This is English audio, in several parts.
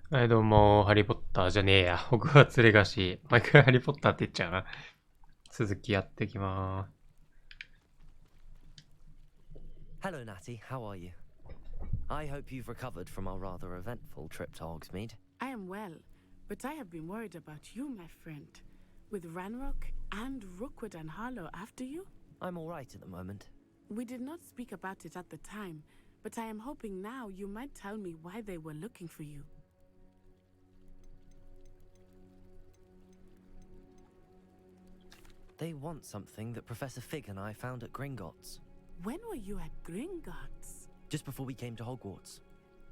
はい、どうも、ハリーポッターじゃねえや。ホグワーツレガシー。毎回ハリーポッターって言っちゃうな。続きやっていきま Hello, Natty. How are you? I hope you've recovered from our rather eventful trip to Hogsmeade. I am well, but I have been worried about you, my friend. With Ranrock and Rookwood and Harlow after you? I'm all right at the moment. We did not speak about it at the time, but I am hoping now you might tell me why they were looking for you. They want something that Professor Fig and I found at Gringotts. When were you at Gringotts? Just before we came to Hogwarts.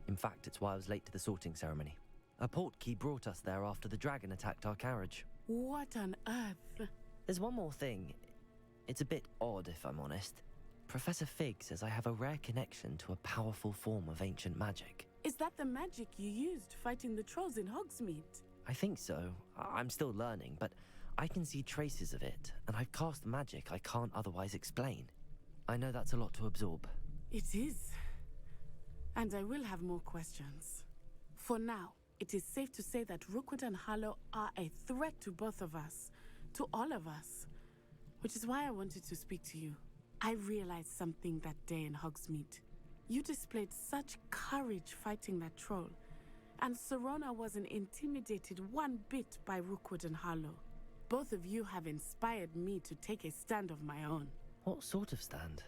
In fact, it's why I was late to the sorting ceremony. A portkey brought us there after the dragon attacked our carriage. What on earth? There's one more thing. It's a bit odd, if I'm honest. Professor Fig says I have a rare connection to a powerful form of ancient magic. Is that the magic you used fighting the trolls in Hogsmeade? I think so. I'm still learning, but I can see traces of it, and I've cast magic I can't otherwise explain. I know that's a lot to absorb. It is. And I will have more questions. For now, it is safe to say that Rookwood and Harlow are a threat to both of us. To all of us. Which is why I wanted to speak to you. I realized something that day in Hogsmeade. You displayed such courage fighting that troll. And Serona wasn't intimidated one bit by Rookwood and Harlow. Both of you have inspired me to take a stand of my own. What sort of stand?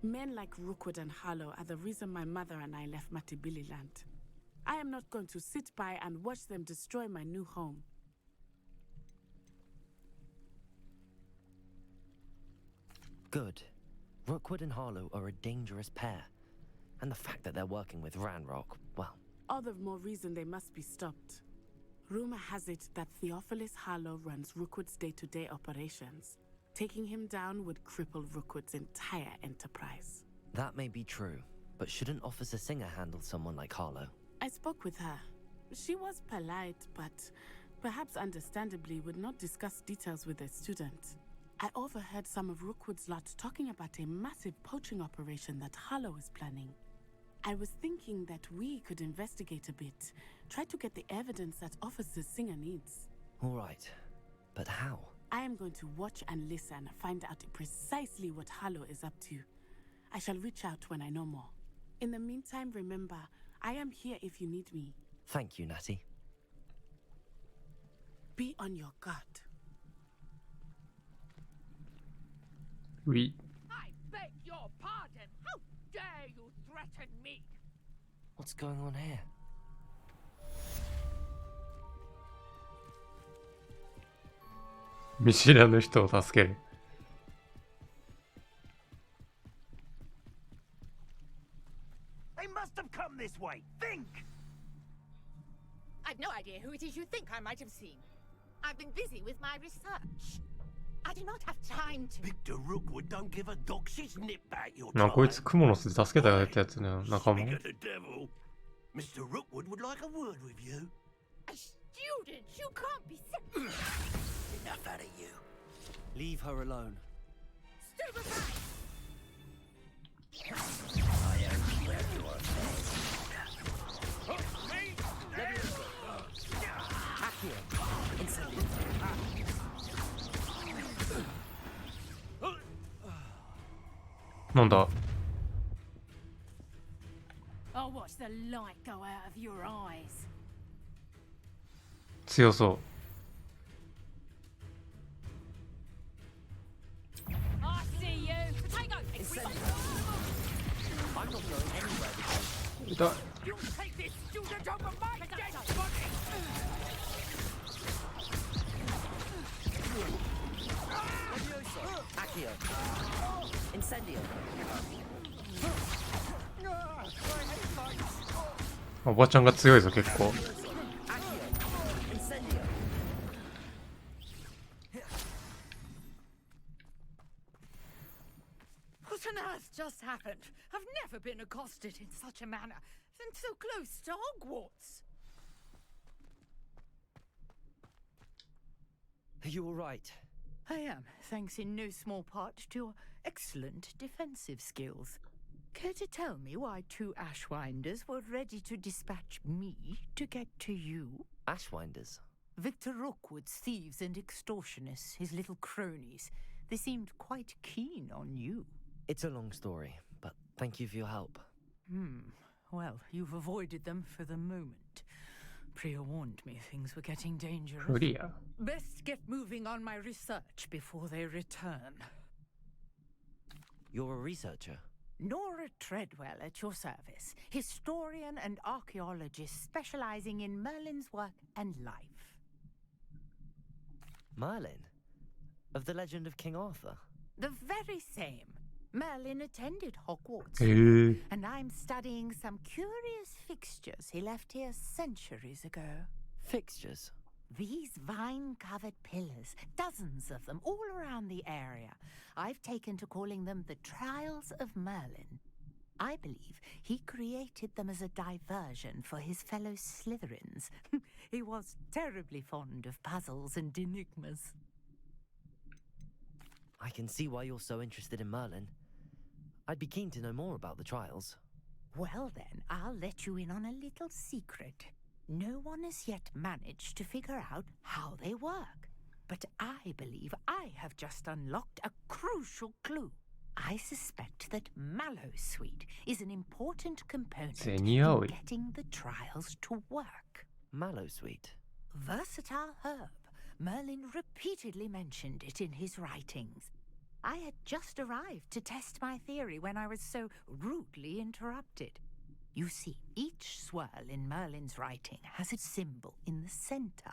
Men like Rookwood and Harlow are the reason my mother and I left Matibili land. I am not going to sit by and watch them destroy my new home. Good. Rookwood and Harlow are a dangerous pair. And the fact that they're working with Ranrock, well... All the more reason they must be stopped. Rumor has it that Theophilus Harlow runs Rookwood's day-to-day operations. Taking him down would cripple Rookwood's entire enterprise. That may be true, but shouldn't Officer Singer handle someone like Harlow? I spoke with her. She was polite, but perhaps understandably would not discuss details with a student. I overheard some of Rookwood's lot talking about a massive poaching operation that Harlow is planning. I was thinking that we could investigate a bit, try to get the evidence that Officer Singer needs. All right, but how? I am going to watch and listen, find out precisely what Harlow is up to. I shall reach out when I know more. In the meantime, remember, I am here if you need me. Thank you, Natty. Be on your guard. Oui. I beg your pardon. How dare you threaten me? What's going on here? 見知らぬ人を助ける。They must have come this way. Think! I've no idea who it is you think I might have seen. I've been busy with my research. I do not have time to. Victor Rookwood don't give a doxy's nip back your な、こいつクモの巣で助けてあげたやつね、仲間。 Speak of the devil. Mr. Rookwood would like a word with you. A student? You can't be so Enough out of you. Leave her alone. stupid. I am where you are. Accio. Incendio. なんだ I'll watch the light go out of your eyes. 強そ I see you. Potato. I'm not going anywhere with you. う。痛い。 You take this student over my dead body. Accio. Incendio. おばちゃんが強いぞ、結構。 Accio. Incendio. What on earth just happened? I've never been accosted in such a manner, and so close to Hogwarts. Are you all right? I am, thanks in no small part to your excellent defensive skills. Care to tell me why 2 Ashwinders were ready to dispatch me to get to you? Ashwinders? Victor Rookwood's thieves and extortionists, his little cronies. They seemed quite keen on you. It's a long story, but thank you for your help. Well, you've avoided them for the moment. Priya warned me things were getting dangerous. Priya. Best get moving on my research before they return. You're a researcher? Nora Treadwell at your service, historian and archaeologist specializing in Merlin's work and life. Merlin? Of the legend of King Arthur? The very same. Merlin attended Hogwarts, and I'm studying some curious fixtures he left here centuries ago. Fixtures? These vine-covered pillars, dozens of them all around the area. I've taken to calling them the Trials of Merlin. I believe he created them as a diversion for his fellow Slytherins. He was terribly fond of puzzles and enigmas. I can see why you're so interested in Merlin. I'd be keen to know more about the trials. Well then, I'll let you in on a little secret. No one has yet managed to figure out how they work. But I believe I have just unlocked a crucial clue. I suspect that Mallowsweet is an important component in getting the trials to work. Mallowsweet? Versatile herb. Merlin repeatedly mentioned it in his writings. I had just arrived to test my theory when I was so rudely interrupted. You see, each swirl in Merlin's writing has a symbol in the center.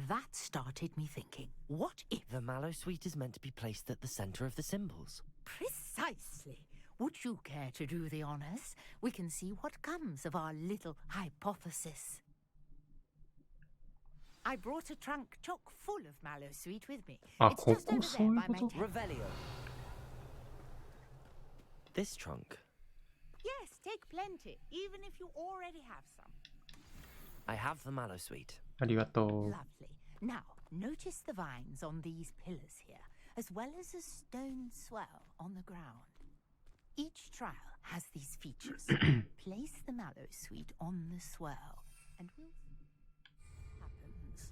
That started me thinking, what if... The Mallowsweet is meant to be placed at the center of the symbols. Precisely. Would you care to do the honors? We can see what comes of our little hypothesis. I brought a trunk chock full of Mallowsweet with me. It's just over there by my tent. Revelio. This trunk? Yes, take plenty, even if you already have some. I have the Mallowsweet. ありがとう。 Lovely. Now, notice the vines on these pillars here, as well as a stone swell on the ground. Each trial has these features. Place the Mallowsweet on the swell, and we'll see what happens.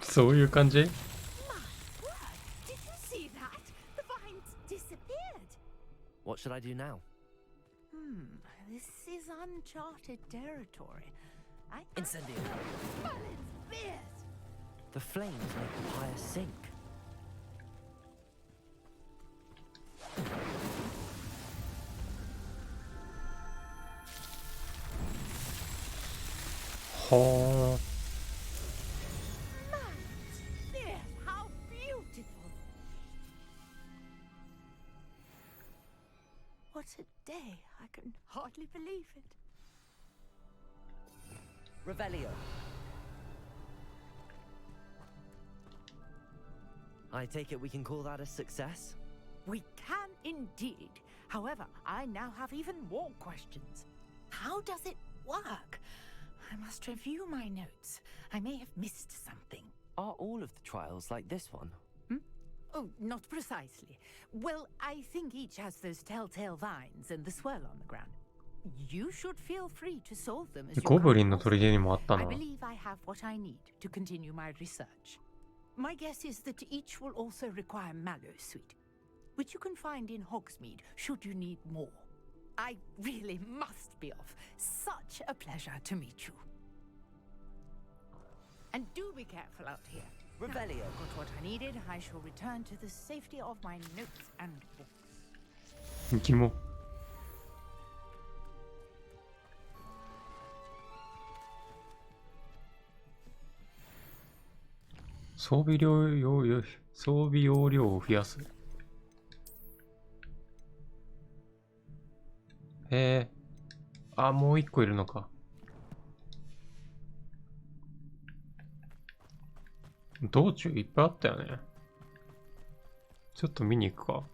そういう感じ My word! Did you see that? The vines disappeared. What should I do now? This is uncharted territory. Incendio. Merlin's beard! The flames make the pyre sink. Ha. Merlin's beard! How beautiful! What a day! I can hardly believe it. Revelio. I take it we can call that a success? We can indeed. However, I now have even more questions. How does it work? I must review my notes. I may have missed something. Are all of the trials like this one? Oh, not precisely. Well, I think each has those telltale vines and the swirl on the ground. You should feel free to solve them as you ゴブリン come の across 砦にもあった them. な I。believe I have what I need to continue my research. My guess is that each will also require Mallowsweet, which you can find in Hogsmeade should you need more. I really must be off. Such a pleasure to meet you. And do be careful out here. Revelio. Now, got what I needed. I shall return to the safety of my notes and books. キモ。装備容量を増やす。あ、もう一個いるのか。道中いっぱいあったよね。ちょっと見に行くか。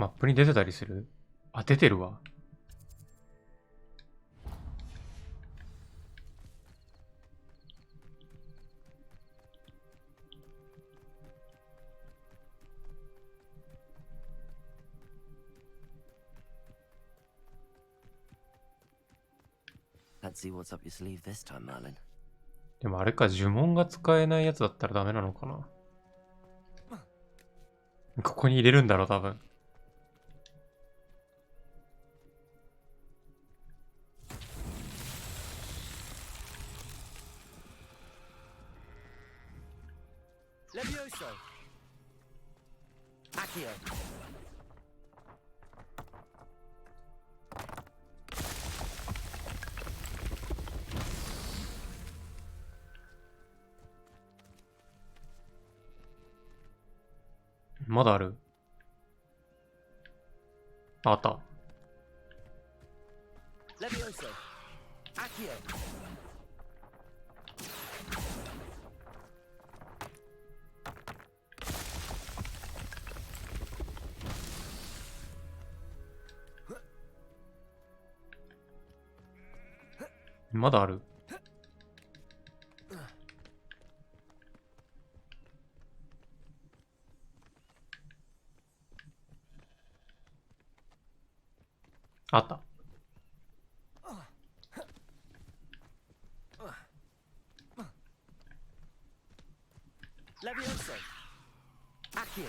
マップに出てたりする？あ、出てるわ。Let's see what's up your sleeve this time, Merlin. でもあれか、呪文が使えないやつだったらダメなのかな。ここに入れるんだろう、多分。Levioso! Accio! まだある？あった。Levioso! Accio! まだある？あった。Levioso! Accio!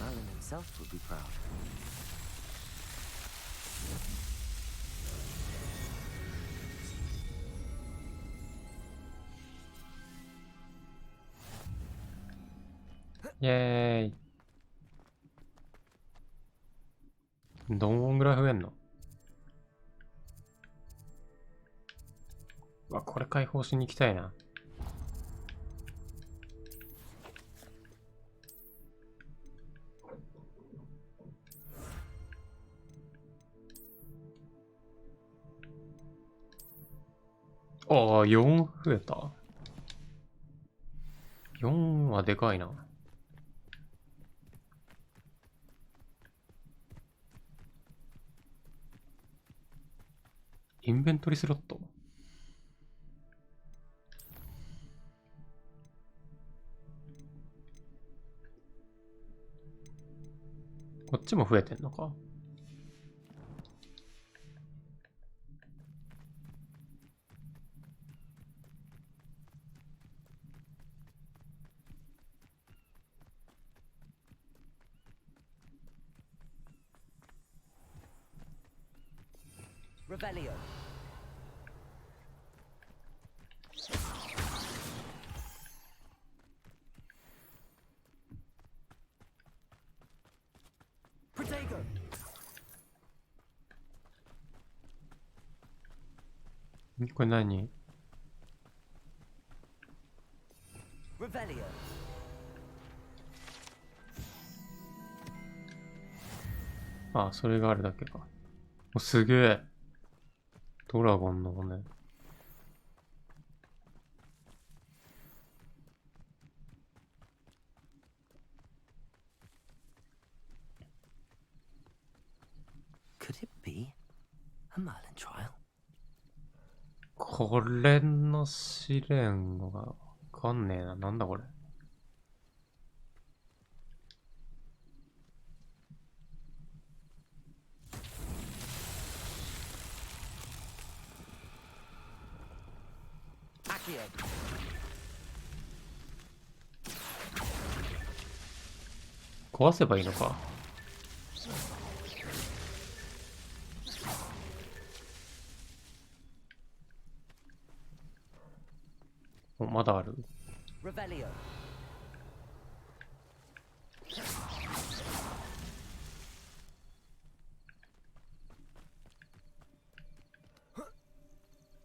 Merlin himself would be proud.イェーイ。どんぐらい増えんの？うわ、これ解放しに行きたいな。ああ、4増えた。4はでかいな。インベントリスロット。こっちも増えてんのか。Revelio. Protego.これ何？ Revelio. あ、それがあるだけか。お、すげえ。ドラゴンの骨。Could it be a Merlin trial? これの試練がわかんねえな。なんだこれ。Accio. 壊せばいいのか。お、まだある。Revelio.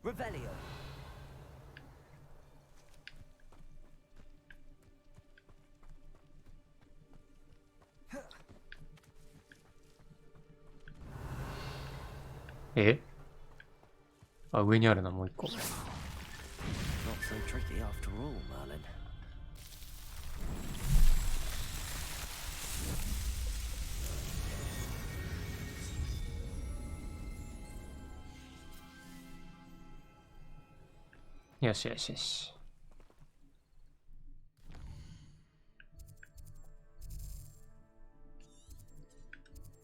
Revelio. え？あ、上にあるな、もう一個。 Not so tricky after all, Merlin. よしよしよし。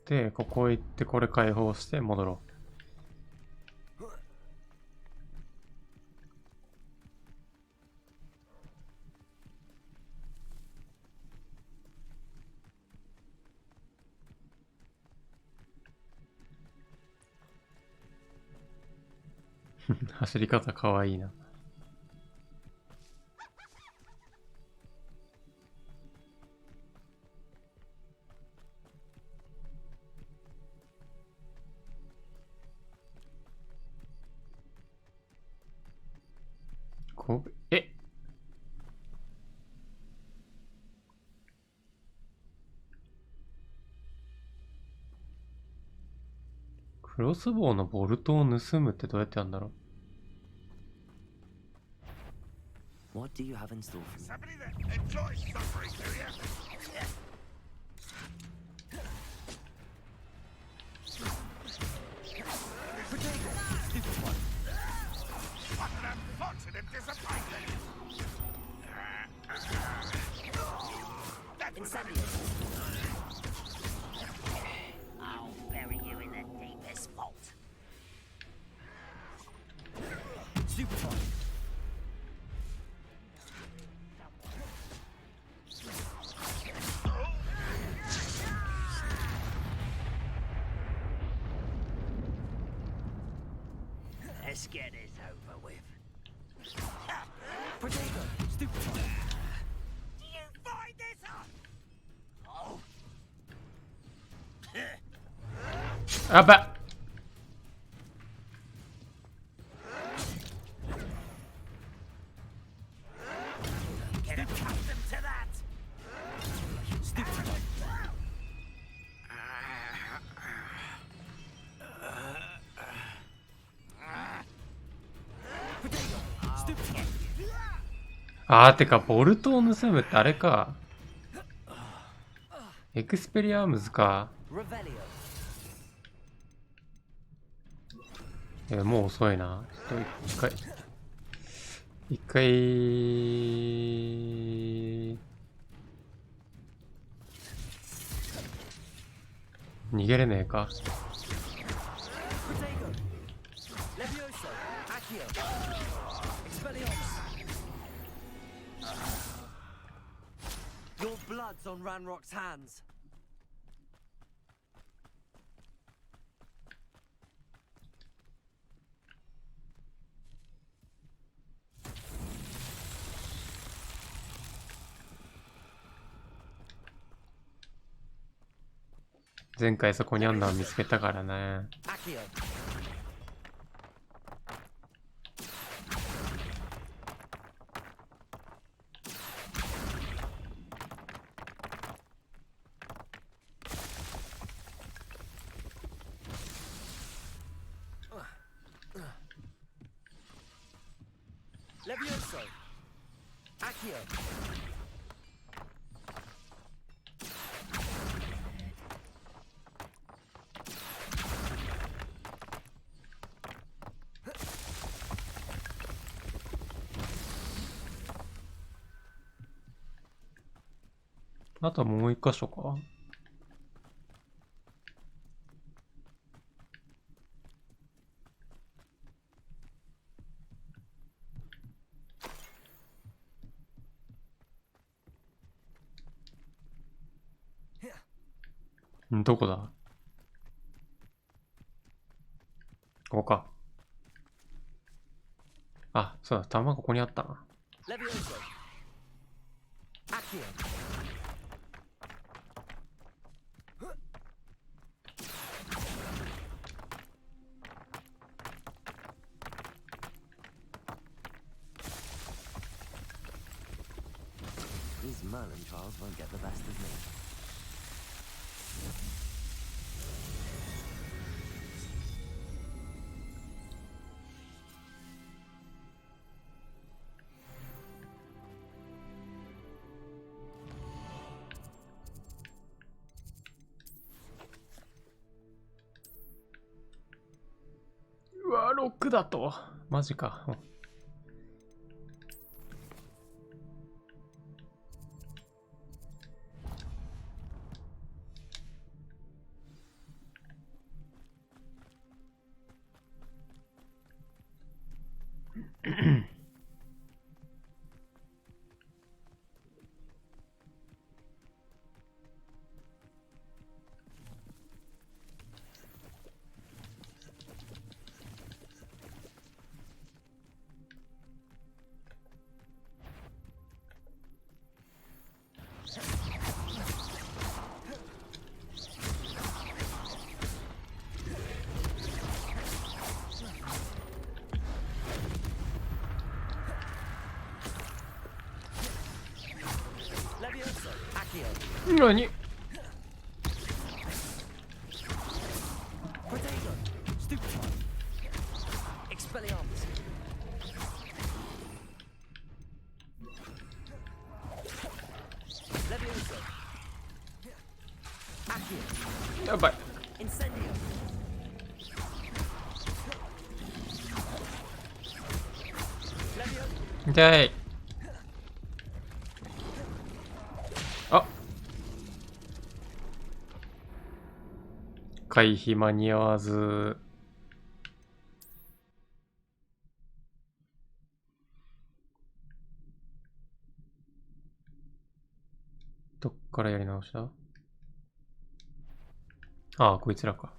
で、ここ行ってこれ解放して戻ろう。走り方かわいいな。え、クロスボウのボルトを盗むってどうやってやるんだろう。What do you have in store for me? Somebody that enjoys suffering, do you? What an unfortunate disappointment! That was I'll bury you in the deepest vault. Super fun. Let's get this over with. Potato. Super fun. Do you find this up? Oh. あばっ。Get accustomed to that. Super fun. Potato. Super fun. てか、ボルトを盗むってあれか。エクスペリアームズか。 Revelio. もう遅いな。ちょっと一回、逃げれねえか。Potato. Levioso. Accio. Expelliarmus. Your blood's on Ranrock's hands. 前回そこにあんのは見つけたからね。Accio. Levioso. Accio. .あとはもう一箇所か。どこだ？ここか。あ、そうだ、弾ここにあったな。Levioso. Accio. These Merlin trials won't get the best of me. 6だと。マジか。何？やばい。痛い。あ、回避間に合わず。どっからやり直した？ああ、こいつらか。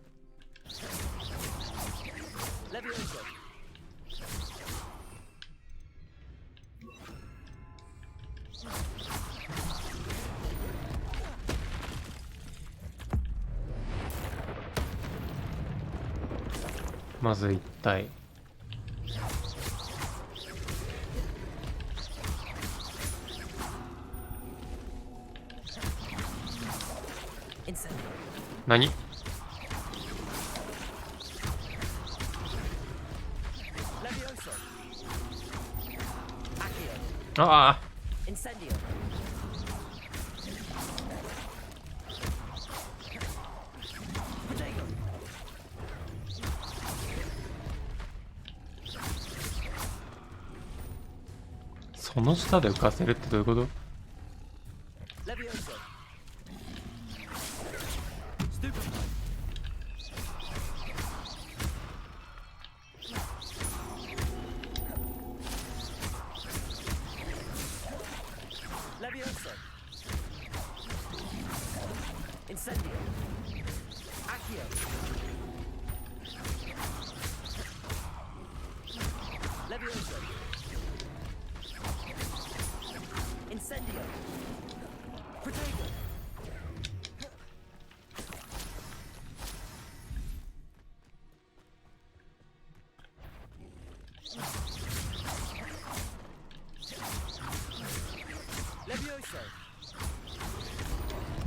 まず一体。何？ああ。その下で浮かせるってどういうこと？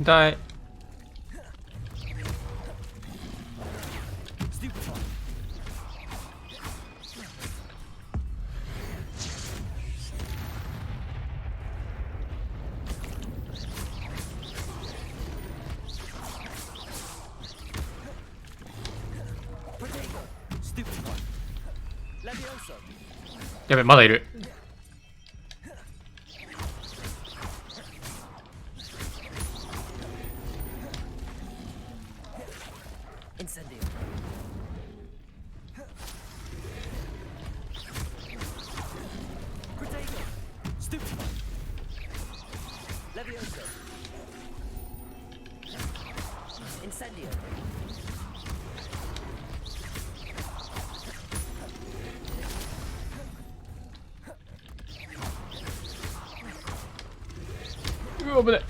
痛い。やべ、まだいる。うわ、危ない。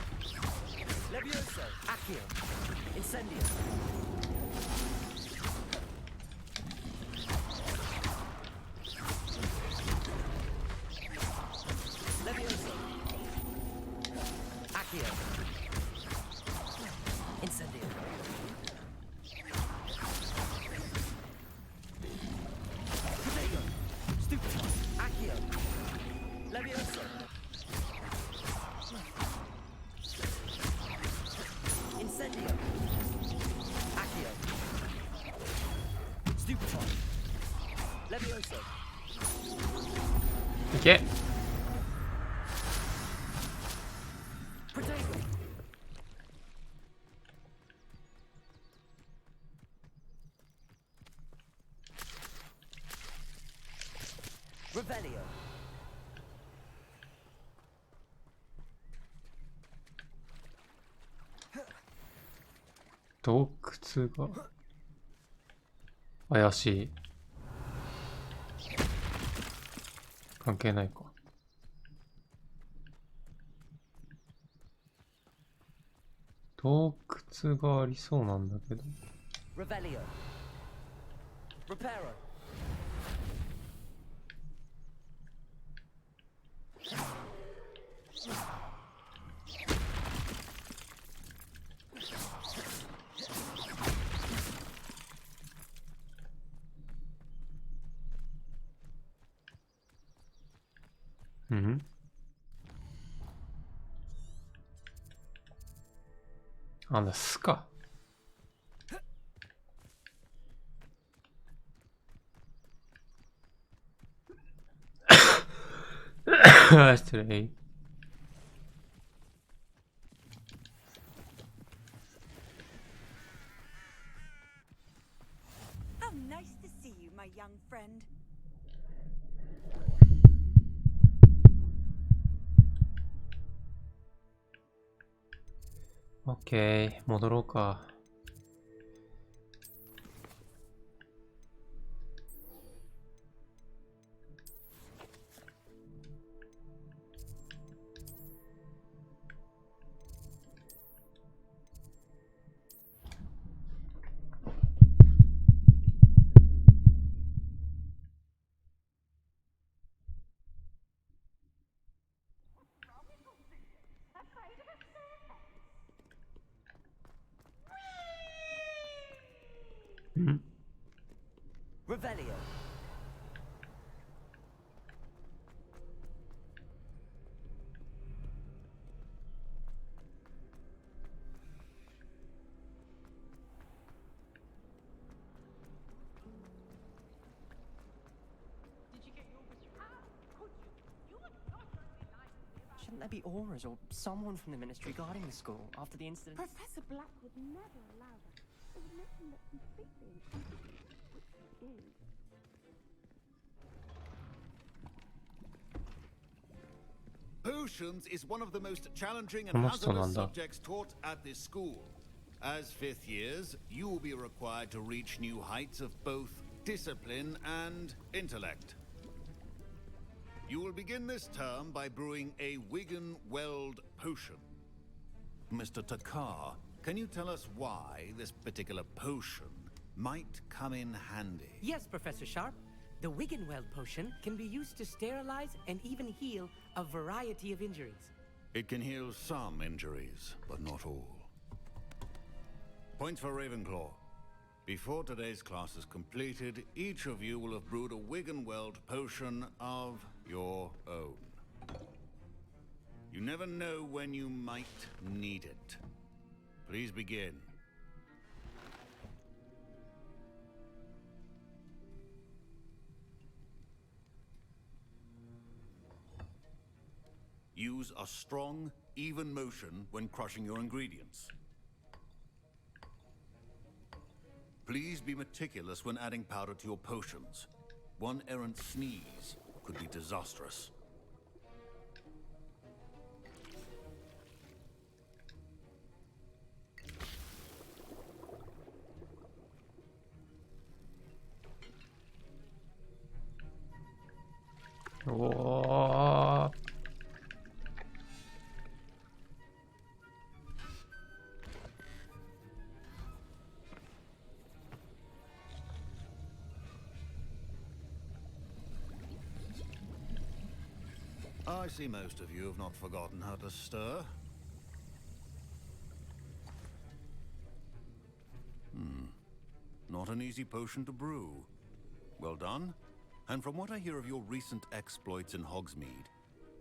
け。Revelio. 洞窟が怪しい。関係ないか。洞窟がありそうなんだけど。Revelio. Reparo.なんだ、巣か。失礼。How nice to see you, my young friend. OK、戻ろうか。Revelio. Shouldn't there be auras or someone from the ministry guarding the school after the incident? Professor Black would never allow that. It would make him look completely incompetent, which he is. Potions is one of the most challenging and この人なん hazardous だ。 subjects taught at this school. As fifth years, you will be required to reach new heights of both discipline and intellect. You will begin this term by brewing a Wigan-Weld potion. Mr. Takar, can you tell us why this particular potion might come in handy? Yes, Professor Sharp. The Wiggenweld potion can be used to sterilize and even heal a variety of injuries. It can heal some injuries, but not all. Points for Ravenclaw. Before today's class is completed, each of you will have brewed a Wiggenweld potion of your own. You never know when you might need it. Please begin. Use a strong, even motion when crushing your ingredients. Please be meticulous when adding powder to your potions. One errant sneeze could be disastrous.おー。I see most of you have not forgotten how to stir. Not an easy potion to brew. Well done. And from what I hear of your recent exploits in Hogsmeade,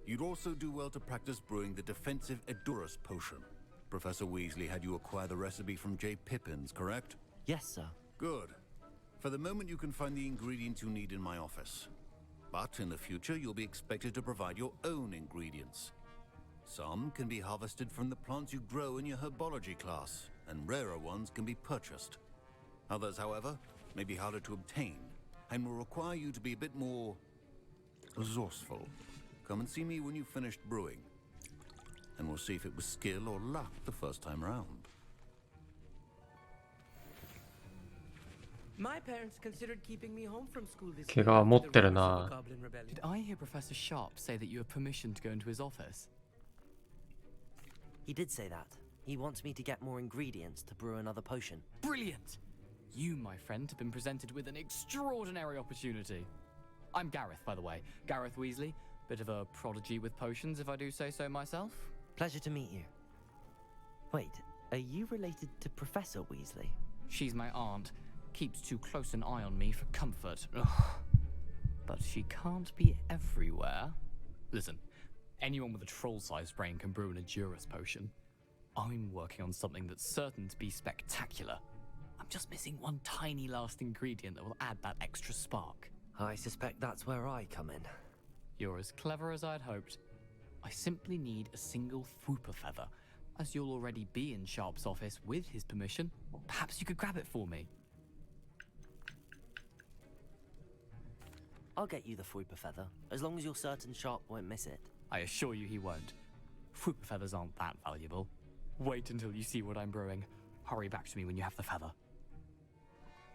you'd also do well to practice brewing the defensive Edurus potion. Professor Weasley had you acquire the recipe from J. Pippins, correct? Yes, sir. Good. For the moment, you can find the ingredients you need in my office. But in the future, you'll be expected to provide your own ingredients. Some can be harvested from the plants you grow in your herbology class, and rarer ones can be purchased. Others, however, may be harder to obtain, and will require you to be a bit more resourceful. Come and see me when you've finished brewing, and we'll see if it was skill or luck the first time around. My parents considered keeping me home from school this 怪我は持ってる year after な。 the Goblin Rebellion. Did I hear Professor Sharp say that you have permission to go into his office? He did say that. He wants me to get more ingredients to brew another potion. Brilliant! You, my friend, have been presented with an extraordinary opportunity. I'm Gareth, by the way. Gareth Weasley. Bit of a prodigy with potions, if I do say so myself. Pleasure to meet you. Wait, are you related to Professor Weasley? She's my aunt. Keeps too close an eye on me for comfort. Ugh. But she can't be everywhere. Listen, anyone with a troll-sized brain can brew an Edurus potion. I'm working on something that's certain to be spectacular. I'm just missing one tiny last ingredient that will add that extra spark. I suspect that's where I come in. You're as clever as I'd hoped. I simply need a single Fwooper feather. As you'll already be in Sharp's office with his permission, perhaps you could grab it for me. I'll get you the Fwooper feather, as long as you're certain Sharp won't miss it. I assure you he won't. Fwooper feathers aren't that valuable. Wait until you see what I'm brewing. Hurry back to me when you have the feather.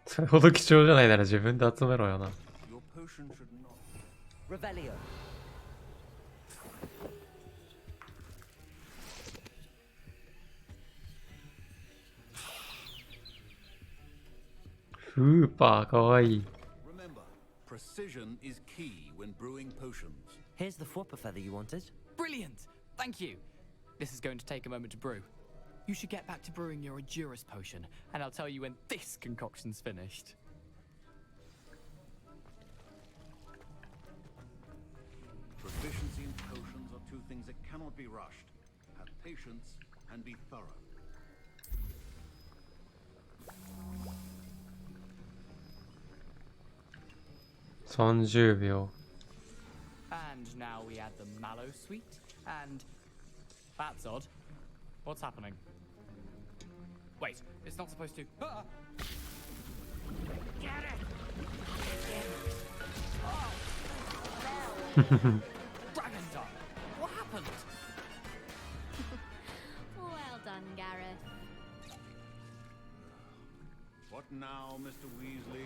それほど貴重じゃないなら自分で集めろよな。Your potion should not. Revelio. フーパーかわいい。Remember, precision is key when brewing potions. Here's the Fwooper feather you wanted. Brilliant! Thank you. This is going to take a moment to brew. You should get back to brewing your Edurus potion, and I'll tell you when this concoction's finished. Proficiency in potions are two things that cannot be rushed. Have patience and be thorough. 30秒。And now we add the mallow sweet, and that's odd. What's happening? Wait, it's not supposed to. Ah! Get it! Oh! Dragon Dog! What happened? Well done, Gareth. What now, Mr. Weasley?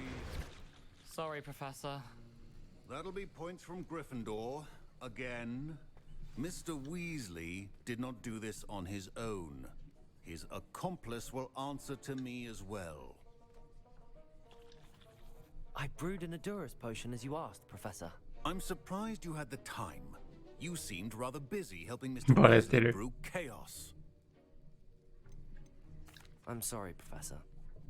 Sorry, Professor. That'll be points from Gryffindor. Again. Mr. Weasley did not do this on his own. His accomplice will answer to me as well. I brewed an Edurus potion as you asked, Professor. I'm surprised you had the time. You seemed rather busy helping Mr. バレて Weasley る。 brew chaos. I'm sorry, Professor.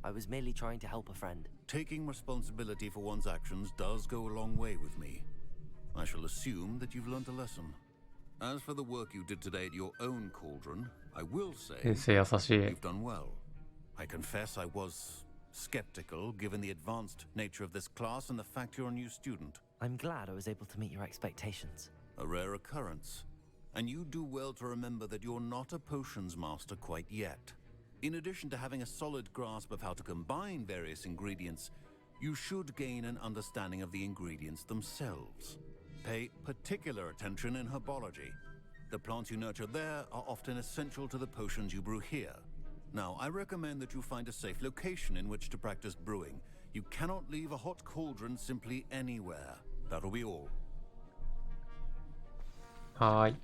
I was merely trying to help a friend. Taking responsibility for one's actions does go a long way with me. I shall assume that you've learnt a lesson. As for the work you did today at your own cauldron, I will say 先生優しい。 you've done well. I confess I was skeptical given the advanced nature of this class and the fact you're a new student. I'm glad I was able to meet your expectations. A rare occurrence. And you do well to remember that you're not a potions master quite yet. In addition to having a solid grasp of how to combine various ingredients, you should gain an understanding of the ingredients themselves. Pay particular attention in herbology. The plants you nurture there are often essential to the potions you brew here. Now, I recommend that you find a safe location in which to practice brewing. You cannot leave a hot cauldron simply anywhere. That'll be all. はーい。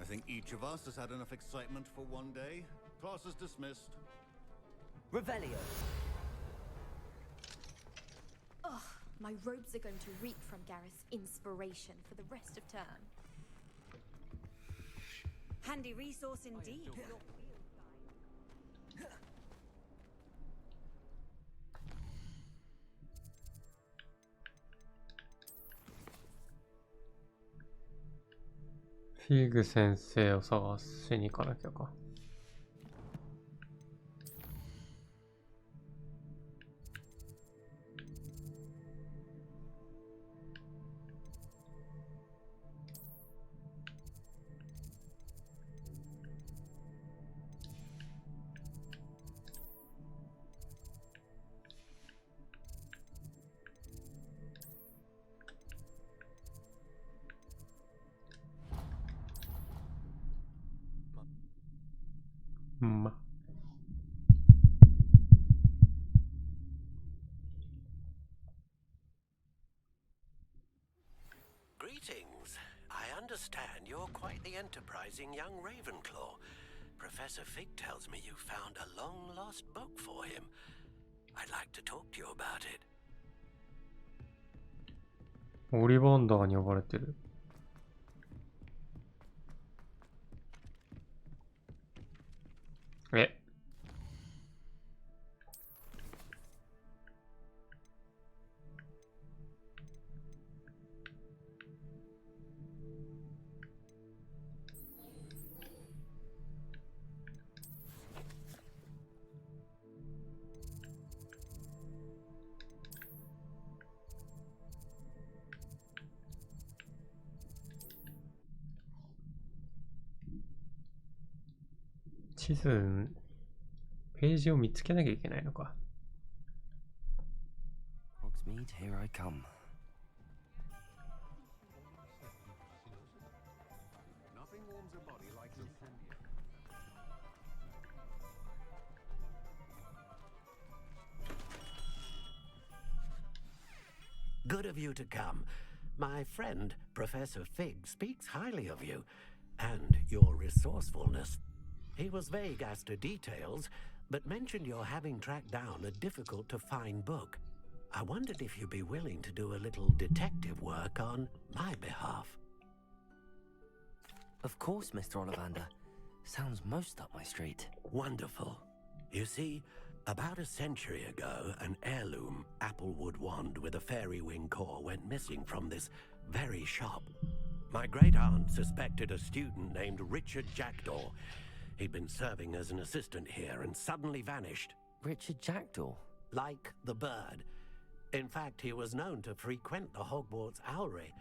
I think each of us has had enough excitement for one day. Class is dismissed. Revelio. Ugh, my robes are going to reek from Gareth's inspiration for the rest of term. Handy resource indeed.「フィグ先生を探しに行かなきゃか。ま。Greetings. I understand you're quite the enterprising young Ravenclaw. Professor Fig tells me you found a long-lost book for him. I'd like to talk to you about it. オリバンダーに呼ばれてる。え。地図、ページを見つけなきゃいけないのか。Hogsmeade, here I come. Nothing warms a body like the Good of you to come. My friend, Professor Fig, speaks highly of you and your resourcefulness. He was vague as to details, but mentioned your having tracked down a difficult-to-find book. I wondered if you'd be willing to do a little detective work on my behalf. Of course, Mr. Ollivander. Sounds most up my street. Wonderful. You see, about a century ago, an heirloom applewood wand with a fairy wing core went missing from this very shop. My great-aunt suspected a student named Richard Jackdaw. He'd been serving as an assistant here and suddenly vanished. Richard Jackdaw? Like the bird. In fact, he was known to frequent the Hogwarts Owlery.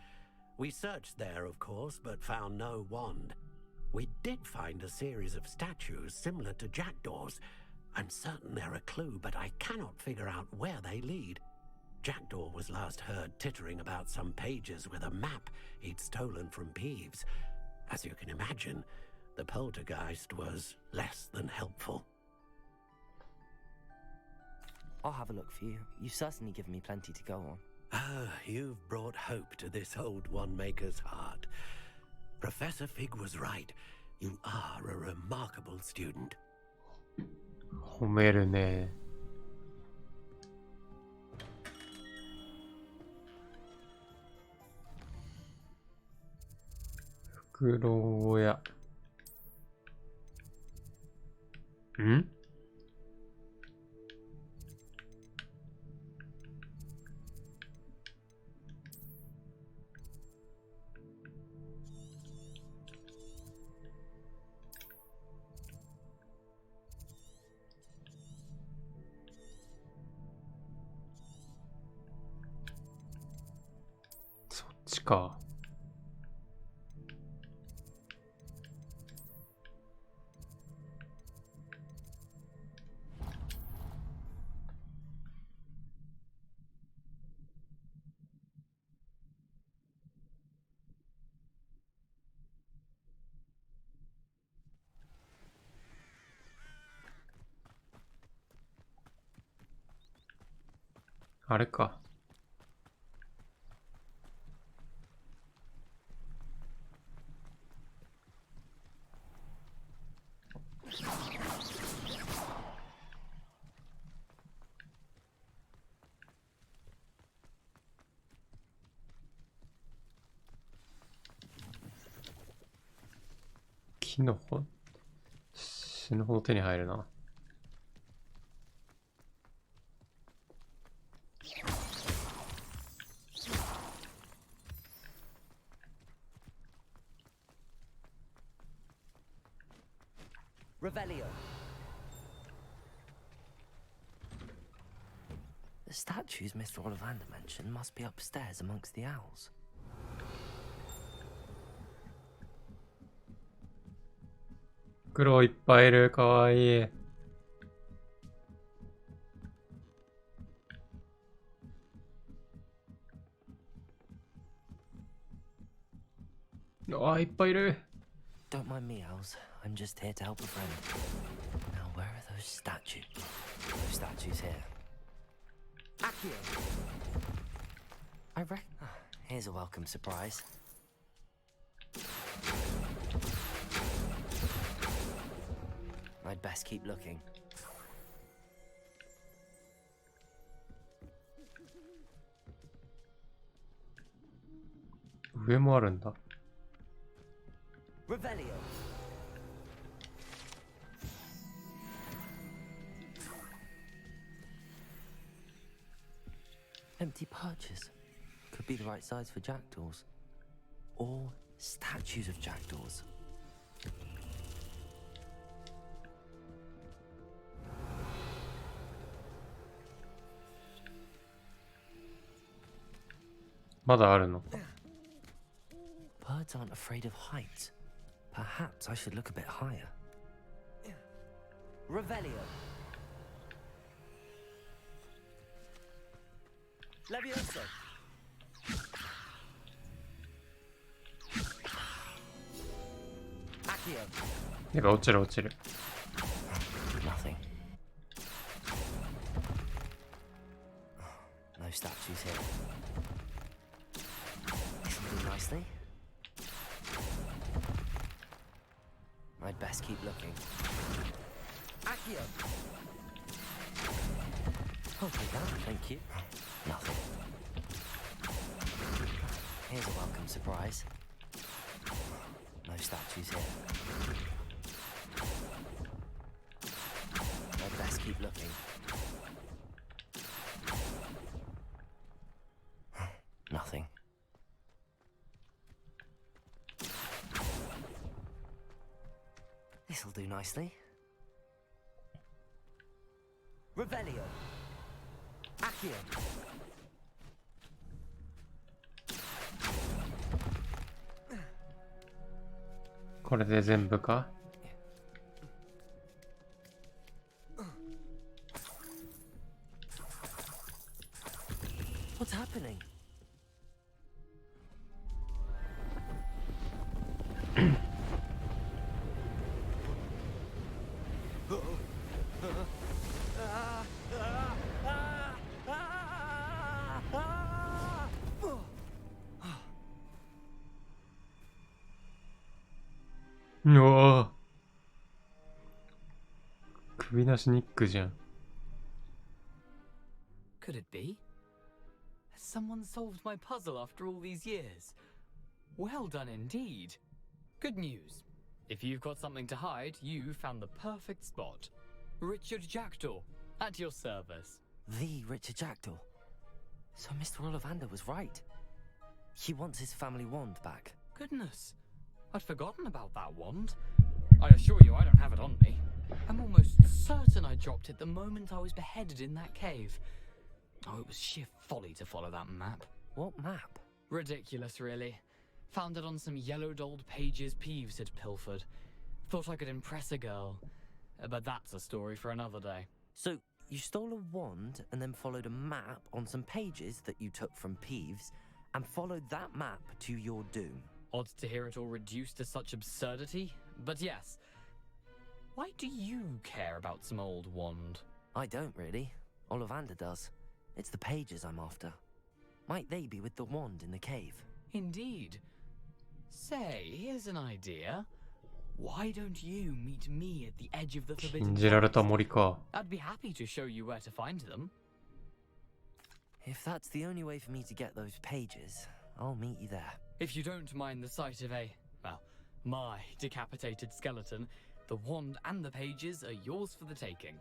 We searched there, of course, but found no wand. We did find a series of statues similar to Jackdaw's. I'm certain they're a clue, but I cannot figure out where they lead. Jackdaw was last heard tittering about some pages with a map he'd stolen from Peeves. As you can imagine, the poltergeist was less than helpful. I'll have a look for you. You've certainly given me plenty to go on. Ah, you've brought hope to this old one-maker's heart. Professor Fig was right. You are a remarkable student. 褒めるね。フクロウや。ん？そっちか。あれか。木のほ死ぬほど手に入るな。Revelio. The statues Mr. Ollivander mentioned must be upstairs amongst the owls. フクロウいっぱいいる。かわいい。あ、いっぱいいる。Don't mind me, owls. I'm just here to help a friend. statue. No statues here. Accio! I reckon. Here's a welcome surprise. I'd best keep looking. 上もあるんだ。Revelio. Empty perches. Could be the right size for jackdaws. Or statues of jackdaws. Birds aren't afraid of heights. Perhaps I should look a bit higher. Revelio. Levioso. Accio. やっぱ落ちる落ちる。Nothing. No statues here. This'll do nicely. I'd best keep looking. Accio. I'll take that, thank you. Nothing. Here's a welcome surprise. No statues here. I'd best keep looking. Nothing. This'll do nicely. Revelio. Accio.これで全部か。What's happening?うわぁ。首なしニックじゃん。Could it be? Has someone solved my puzzle after all these years? Well done indeed. Good news. If you've got something to hide, you found the perfect spot. Richard Jackdaw, at your service. The Richard Jackdaw. So Mr. Ollivander was right. He wants his family wand back. Goodness, I'd forgotten about that wand. I assure you I don't have it on me. I'm almost certain I dropped it the moment I was beheaded in that cave. Oh, it was sheer folly to follow that map. What map? Ridiculous, really. Found it on some yellowed old pages Peeves had pilfered. Thought I could impress a girl. But that's a story for another day. So, you stole a wand and then followed a map on some pages that you took from Peeves and followed that map to your doom. Odd to hear it all reduced to such absurdity, but yes. Why do you care about some old wand? I don't really. Ollivander does. It's the pages I'm after. Might they be with the wand in the cave? Indeed. Say, here's an idea. Why don't you meet me at the edge of the forbidden 禁じられた森か。I'd be happy to show you where to find them. If that's the only way for me to get those pages, I'll meet you there. If you don't mind the sight of my decapitated skeleton, the wand and the pages are yours for the taking. .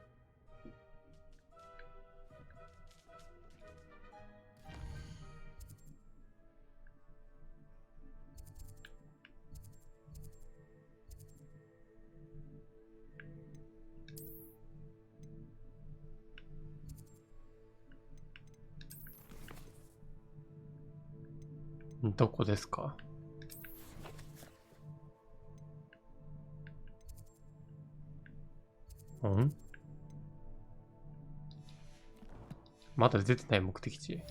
どこですか？ん？まだ出てない目的地。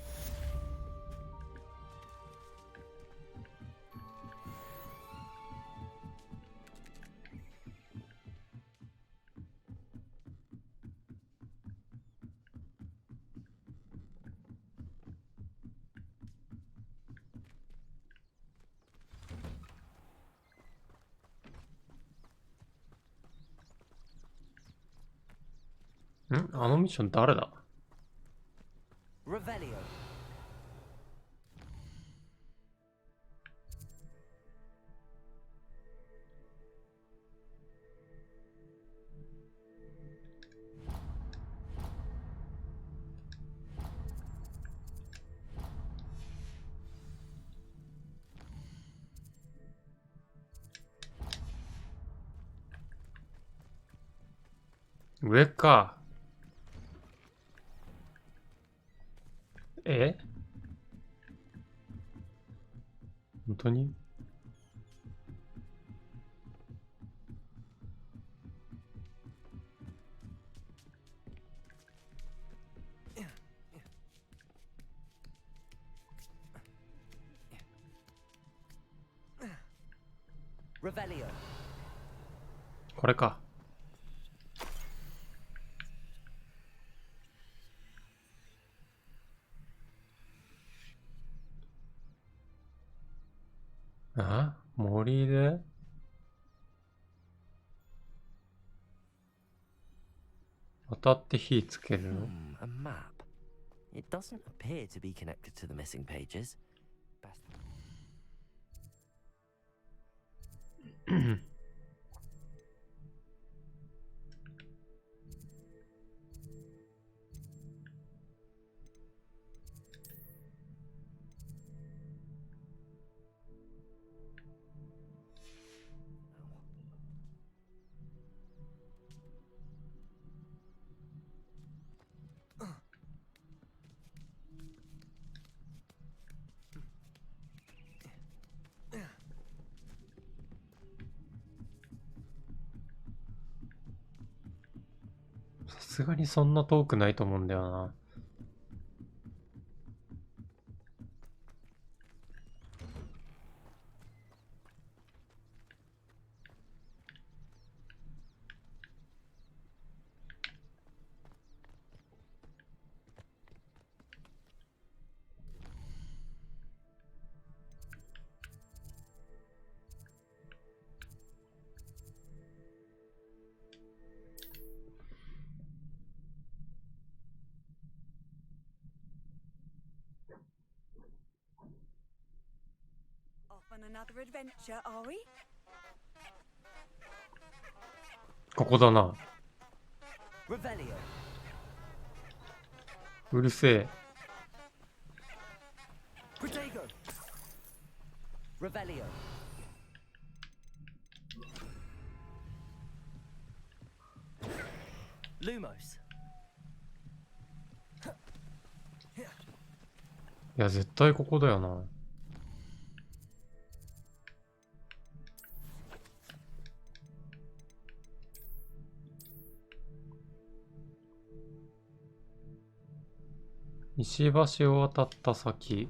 あのミッション誰だ？ Revelio. 上か。え？本当に？Revelio. これか。あ？森で渡って火つけるの？ A map. It doesn't appear to be connected to the missing pages. Best. さすがにそんな遠くないと思うんだよな。On another adventure, are we? ここだな。 Revelio. うるせえ。 Protego. Revelio. Lumos. いや、絶対ここだよな。石橋を渡った先。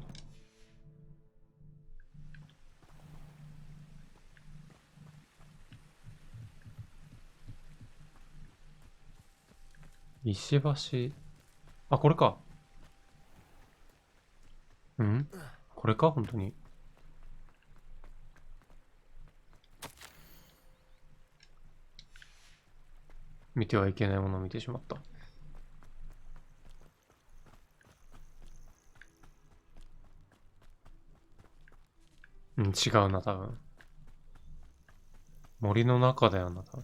石橋。あ、これか。これか本当に。見てはいけないものを見てしまった。違うな、多分。森の中だよな、多分。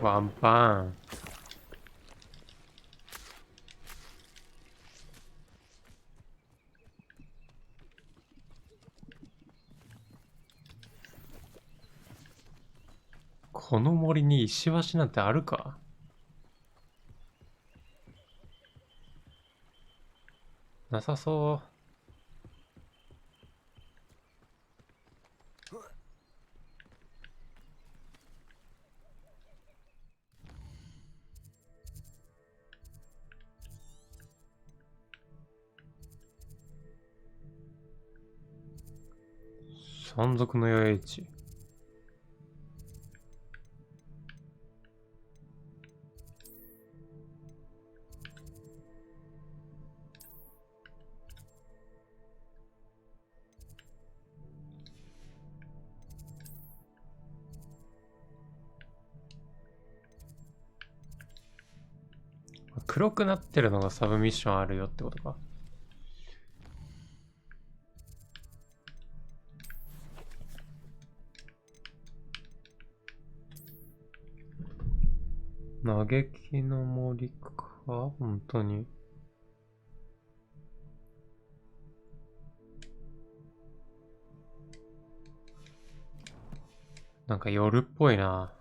ワンパン。この森に石橋なんてあるか？なさそう。山賊の野営地。黒くなってるのがサブミッションあるよってことか。嘆きの森か本当に。なんか夜っぽいな。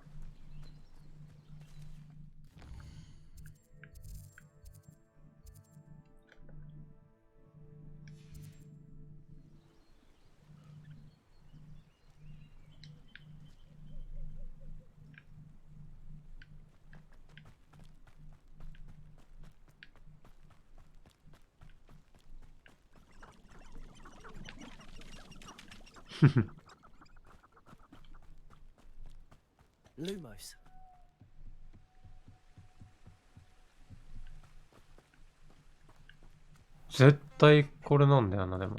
Lumos. 絶対これなんだよな、でも。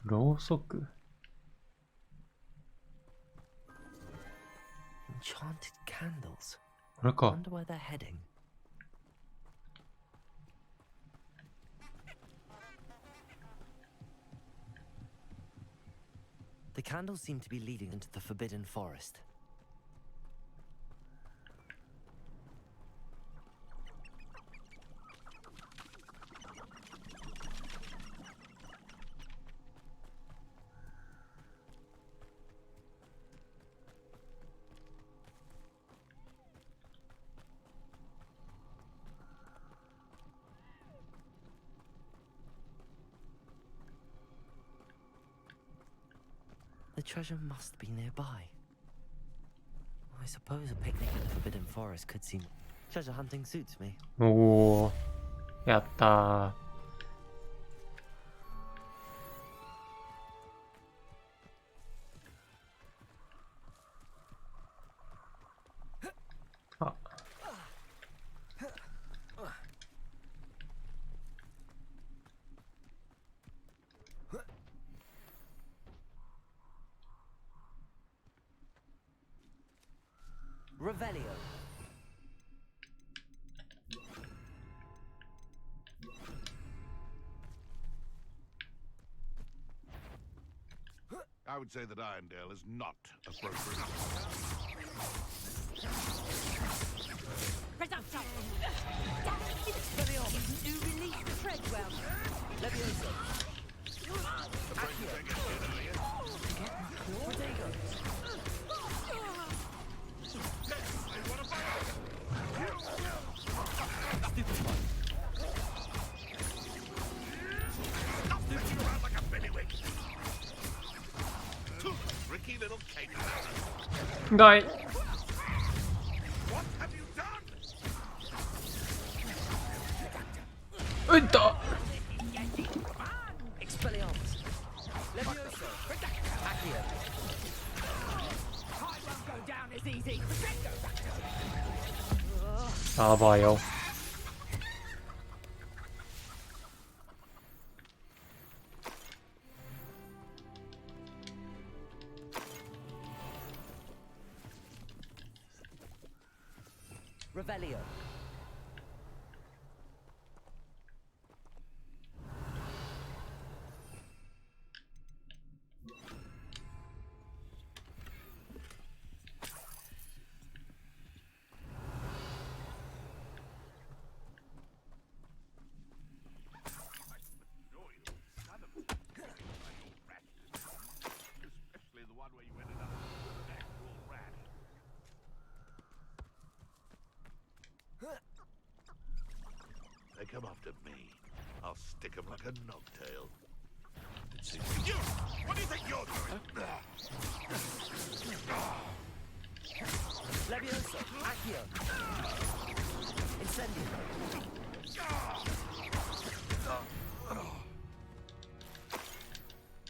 ろうそく Enchanted candles. これか。 Wonder where they're heading. The candles seem to be leading into the Forbidden Forest. The treasure must be nearby. I suppose a picnic in the Forbidden Forest could seem... Treasure hunting suits me. おー、やったー。あ。Revelio. I would say that Irondale is not appropriate. You release the Treadwell. Levioso. Tricky little cake. だい。 What have you done? ういった。 Expelliarmus. Levioso. Accio. I won't go down as easy. やばいよ。Revelio. Especially the one where you ended up with an actual rat. They come after me. I'll stick them like a knobtail. You! What do you think you're doing? Levioso. Accio. Incendio.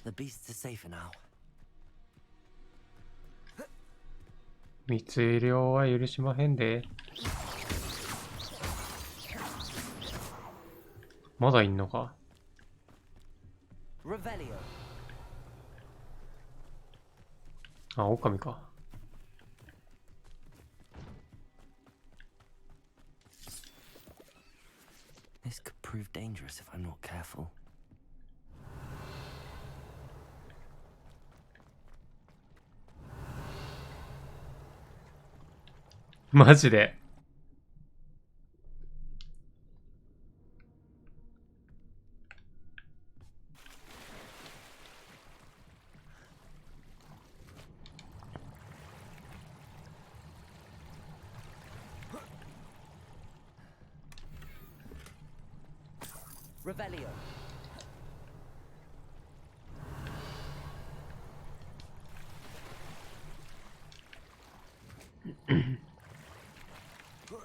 The beasts are safer now. 密漁は許しまへんで。まだいんのか。Revelio. あ、狼か。This could prove dangerous if I'm not careful. マジで。Revelio.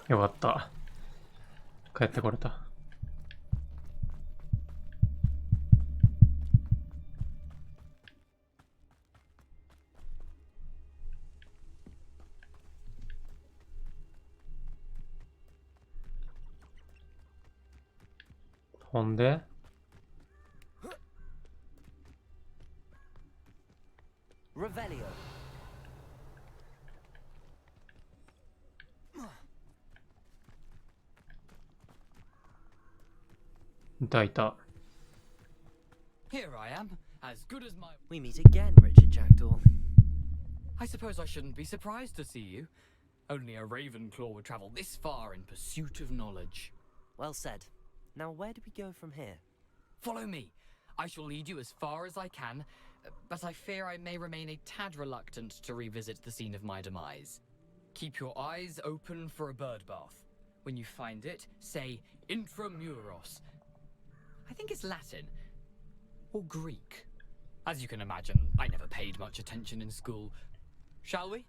よかった。帰ってこれた。ほんでRevelio. いたいた。 Here I am, as good as my... We meet again, Richard Jackdaw. I suppose I shouldn't be surprised to see you. Only a Ravenclaw would travel this far in pursuit of knowledge. Well said. Now where do we go from here? Follow me. I shall lead you as far as I can, but I fear I may remain a tad reluctant to revisit the scene of my demise. Keep your eyes open for a bird bath. When you find it, say Intramuros. I think it's Latin. Or Greek. As you can imagine, I never paid much attention in school. Shall we?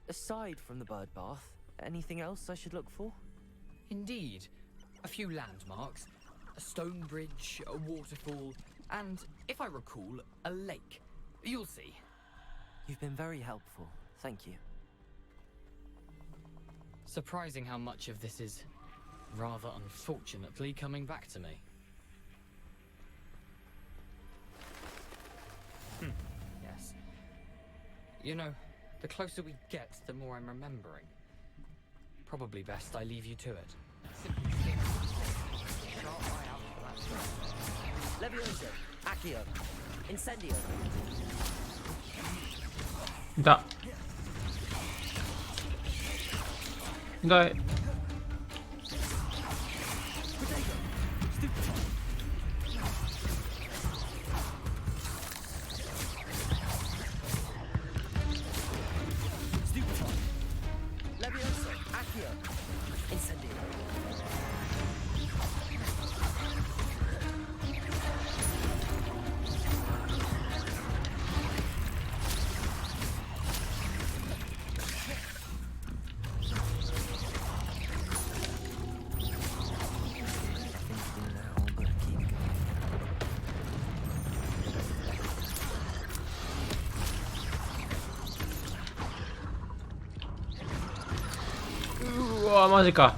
Aside from the bird bath, anything else I should look for? Indeed. A few landmarks. A stone bridge, a waterfall, and, if I recall, a lake. You'll see. You've been very helpful. Thank you. Surprising how much of this is, rather unfortunately, coming back to me. Yes. You know, the closer we get, the more I'm remembering. Probably best I leave you to it. Simply sharp eye out for that stuff. Levioso, Accio, Incendio. いた。痛い。Levioso, Accio, Incendio.うわマジか。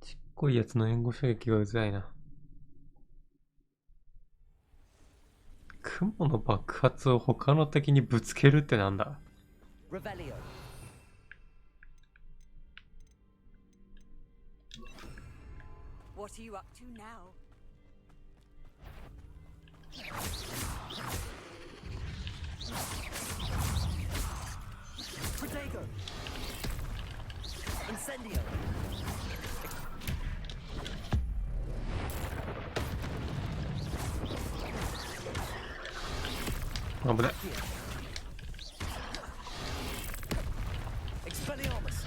ちっこいやつの援護射撃がうざいな。雲の爆発を他の敵にぶつけるってなんだ。 Revelio. What are you up to now? Protego. Incendio. 危ない。 Expelliarmus.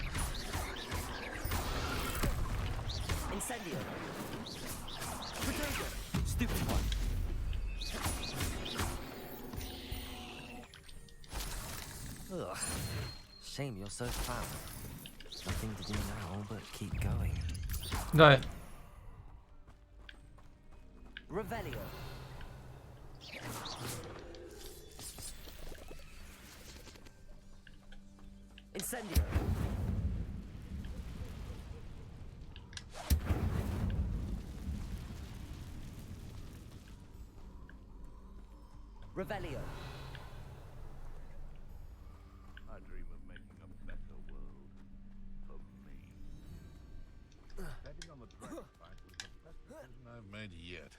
Incendio. Protego. Stupid one. shame you're so fat. Nothing to do now but keep going. だい。 Revelio. Incendio. Revelio. I dream of making a better world for me. Betting on the dragon fight was the best decision I've made yet.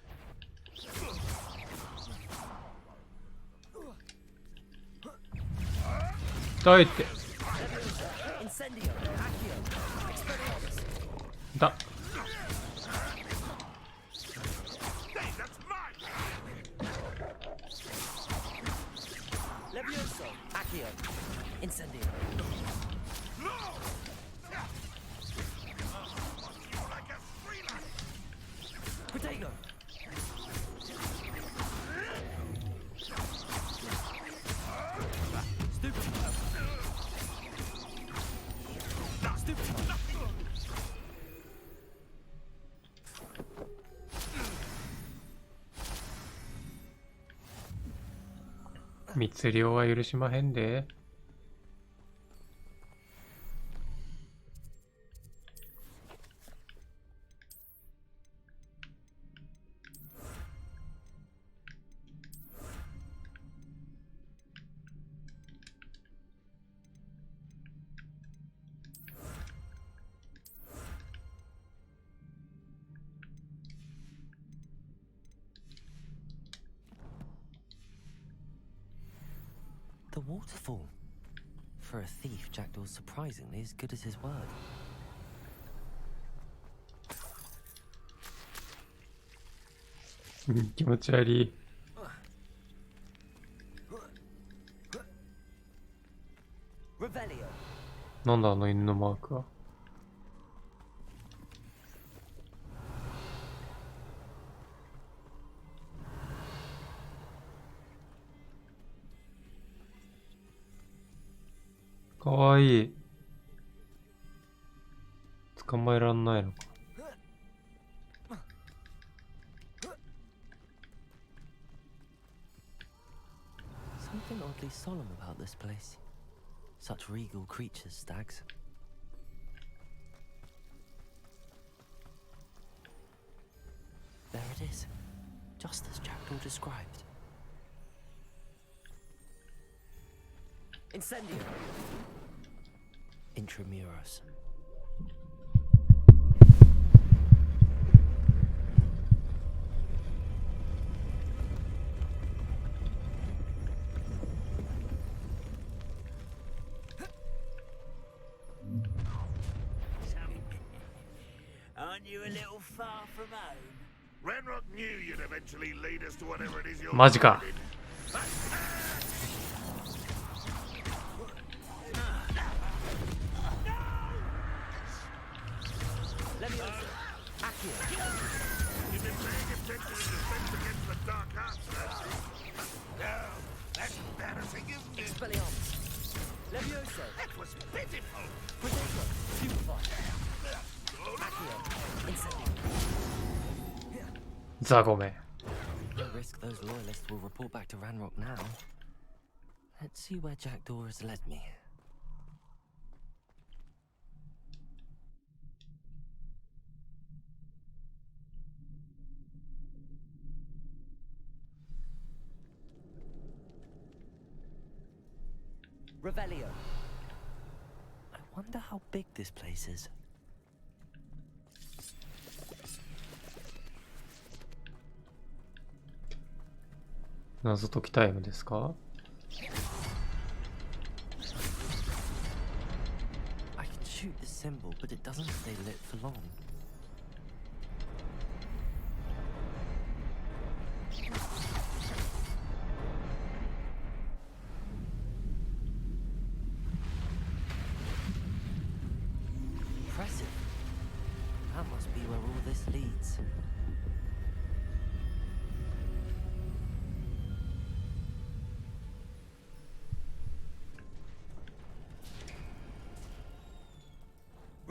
だいって。 Incendio. Accio. Expelliarmus. だ。 Hey, that's mine! Levioso. Accio. Incendio. No! Like a freelance! Protego. Stupid. Stupid. 密漁は許しまへんで。The waterfall. For a thief, Jackdaw's surprisingly as good as his word. Mm, 気持ち悪い。Revelio. なんだあの犬のマークは。かわいい。捕まえらんないのか。Something oddly solemn about this place. Such regal creatures, stags. There it is, just as Jackdaw described. Incendio. Intramuros. Aren't you a little far from home? Renrock knew you'd eventually lead us to whatever it is you're マジか。 Levioso. Accio. You've been paying attention in defense against the dark arts, have you? No, that's embarrassing, isn't it? Expelliarmus. Levioso. That was pitiful. Protego. Stupefy. Accio. Incendio. ザゴメ。 No risk those loyalists will report back to Ranrock now. Let's see where Jackdaw has led me. Revelio. I wonder how big this place is. 謎解きタイムですか？ I can shoot this symbol, but it doesn't stay lit for long. Impressive. That must be where all this leads.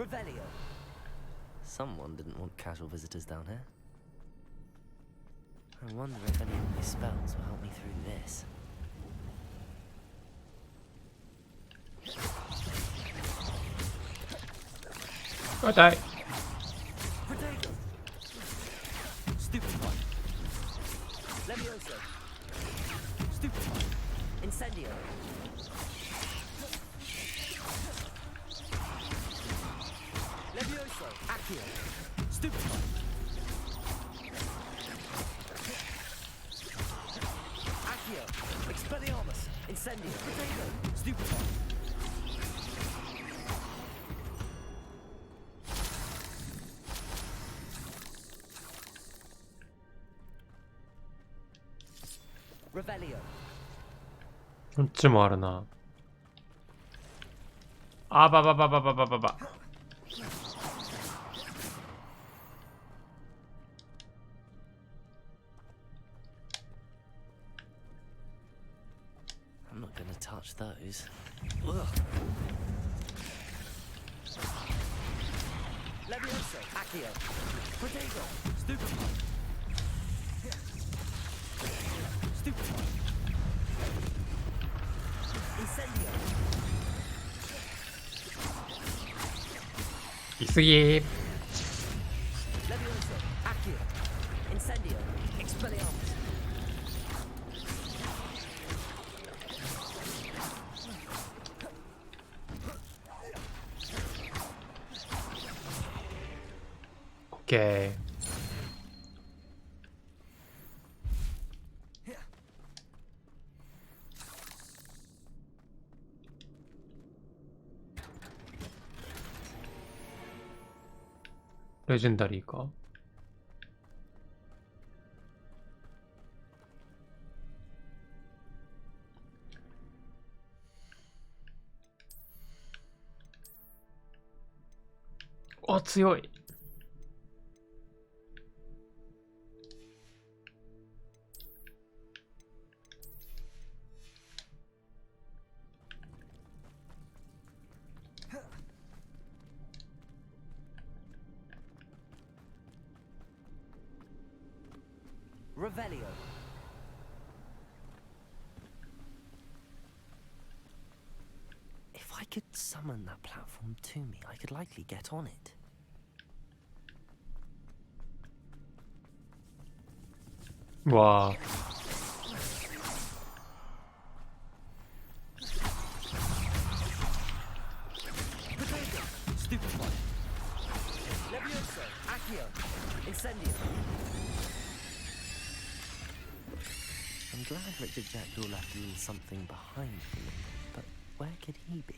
Revelio. Someone didn't want casual visitors down here. I wonder if any of my spells will help me through this. I die. Protego. Stupefy. Levioso. Stupefy. Incendio. Levioso. Accio. Stupefy. Accio. Expelliarmus. Incendio. Protego. Stupefy. Revelio. こっちもあるな。あばばばばばばばば。I'm not gonna touch those. Ugh. Levioso. Accio. Protego. Stupefy. Stupefy. Incendio. いすぎー。 Levioso. Accio. Incendio. Expelliarmus. OK。レジェンダリーか。あ、強い。Revelio. If I could summon that platform to me, I could likely get on it. Wow. Potato. Stupefy. Levioso. Accio. Incendio. I'm glad Richard Jackdaw left a little something behind for me, but where could he be?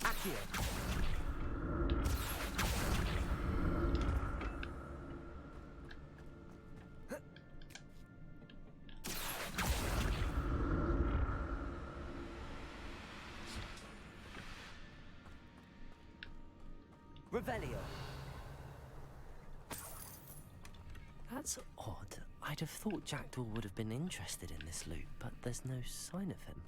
Accio. Revelio. That's odd. I'd have thought Jackdaw would have been interested in this loot, but there's no sign of him.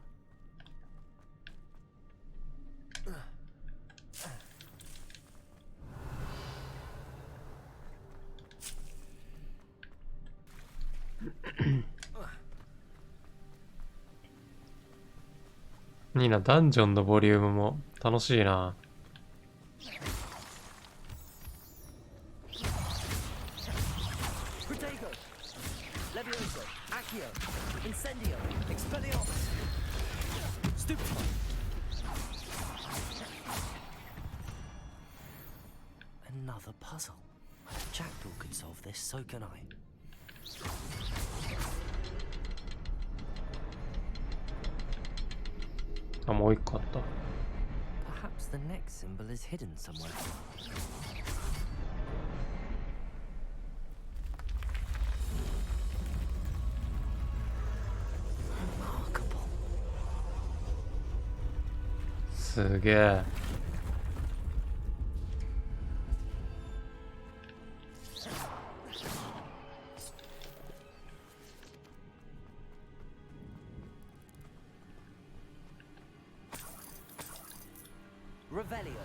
いいな、ダンジョンのボリュームも楽しいな。Protego. Levioso. Accio. Incendio. Expelliarmus. Stupefy. Another puzzle. If Jackdaw could solve this, so can I. Ah, もう一個あった。 Perhaps the next symbol is hidden somewhere. Remarkable. すげえ。Revelio.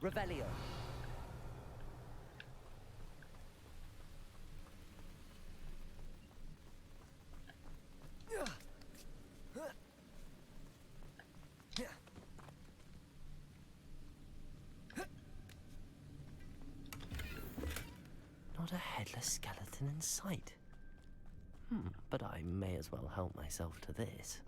Revelio. Not a headless skeleton in sight. But I may as well help myself to this.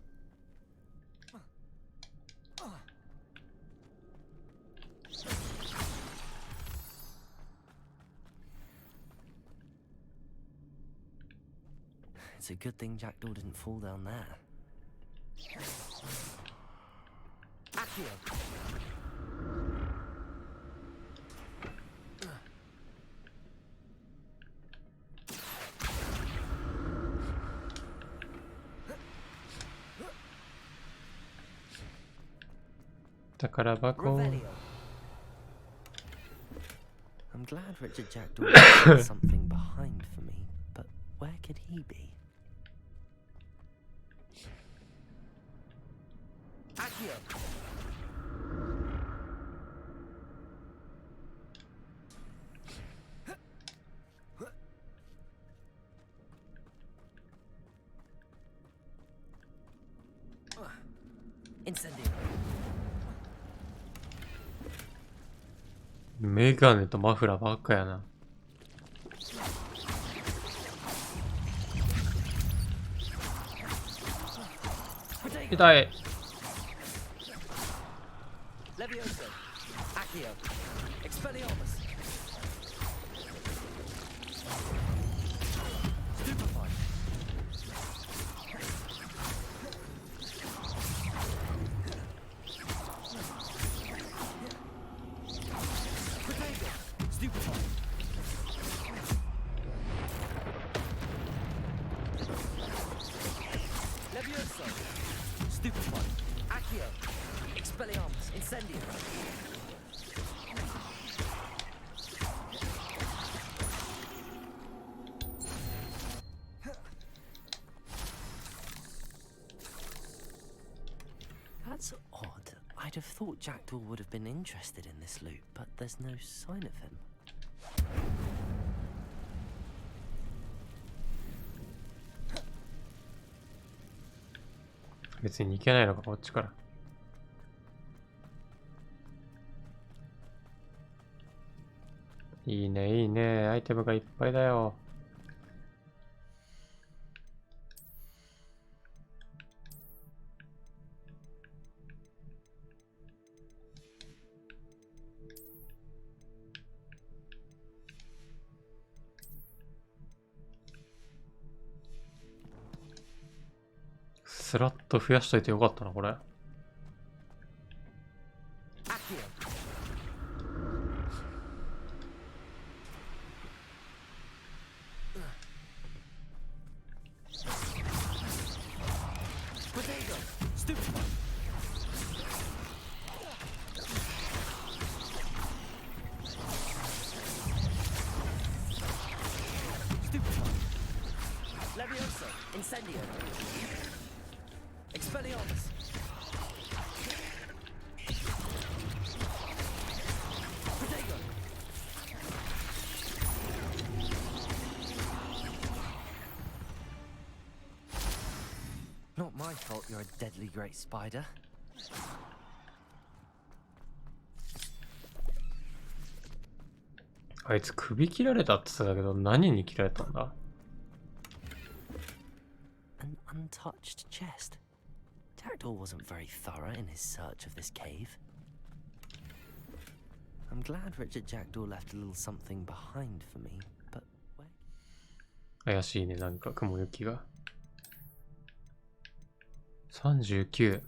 It's a good thing Jackdaw didn't fall down there. Accio. Takarabako. I'm glad Richard Jackdaw left something behind for me, but where could he be? Accio. Incendio. メガネとマフラーばっかやな。痛い。Levioso. Accio. Expelliarmus. Stupefy. Protego. Stupefy. Levioso. Stupefy. Accio. Expelliarmus. Incendio. That's odd. I'd have thought Jackdaw would have been interested in this loot, but there's no sign of him. It's 別に行けないのか、こっちから。いいね、いいね。アイテムがいっぱいだよ。スラット増やしといてよかったな、これ。Levioso. Incendio. Expelliarmus. Protego. Not my fault you're a deadly great spider. あいつ首切られたって言ってたけど、何に切られたんだ？ An untouched chest. Jackdaw wasn't very thorough in his search of this cave. I'm glad Richard Jackdaw left a little something behind for me, but where? 怪しいね、なんか雲行きが。39。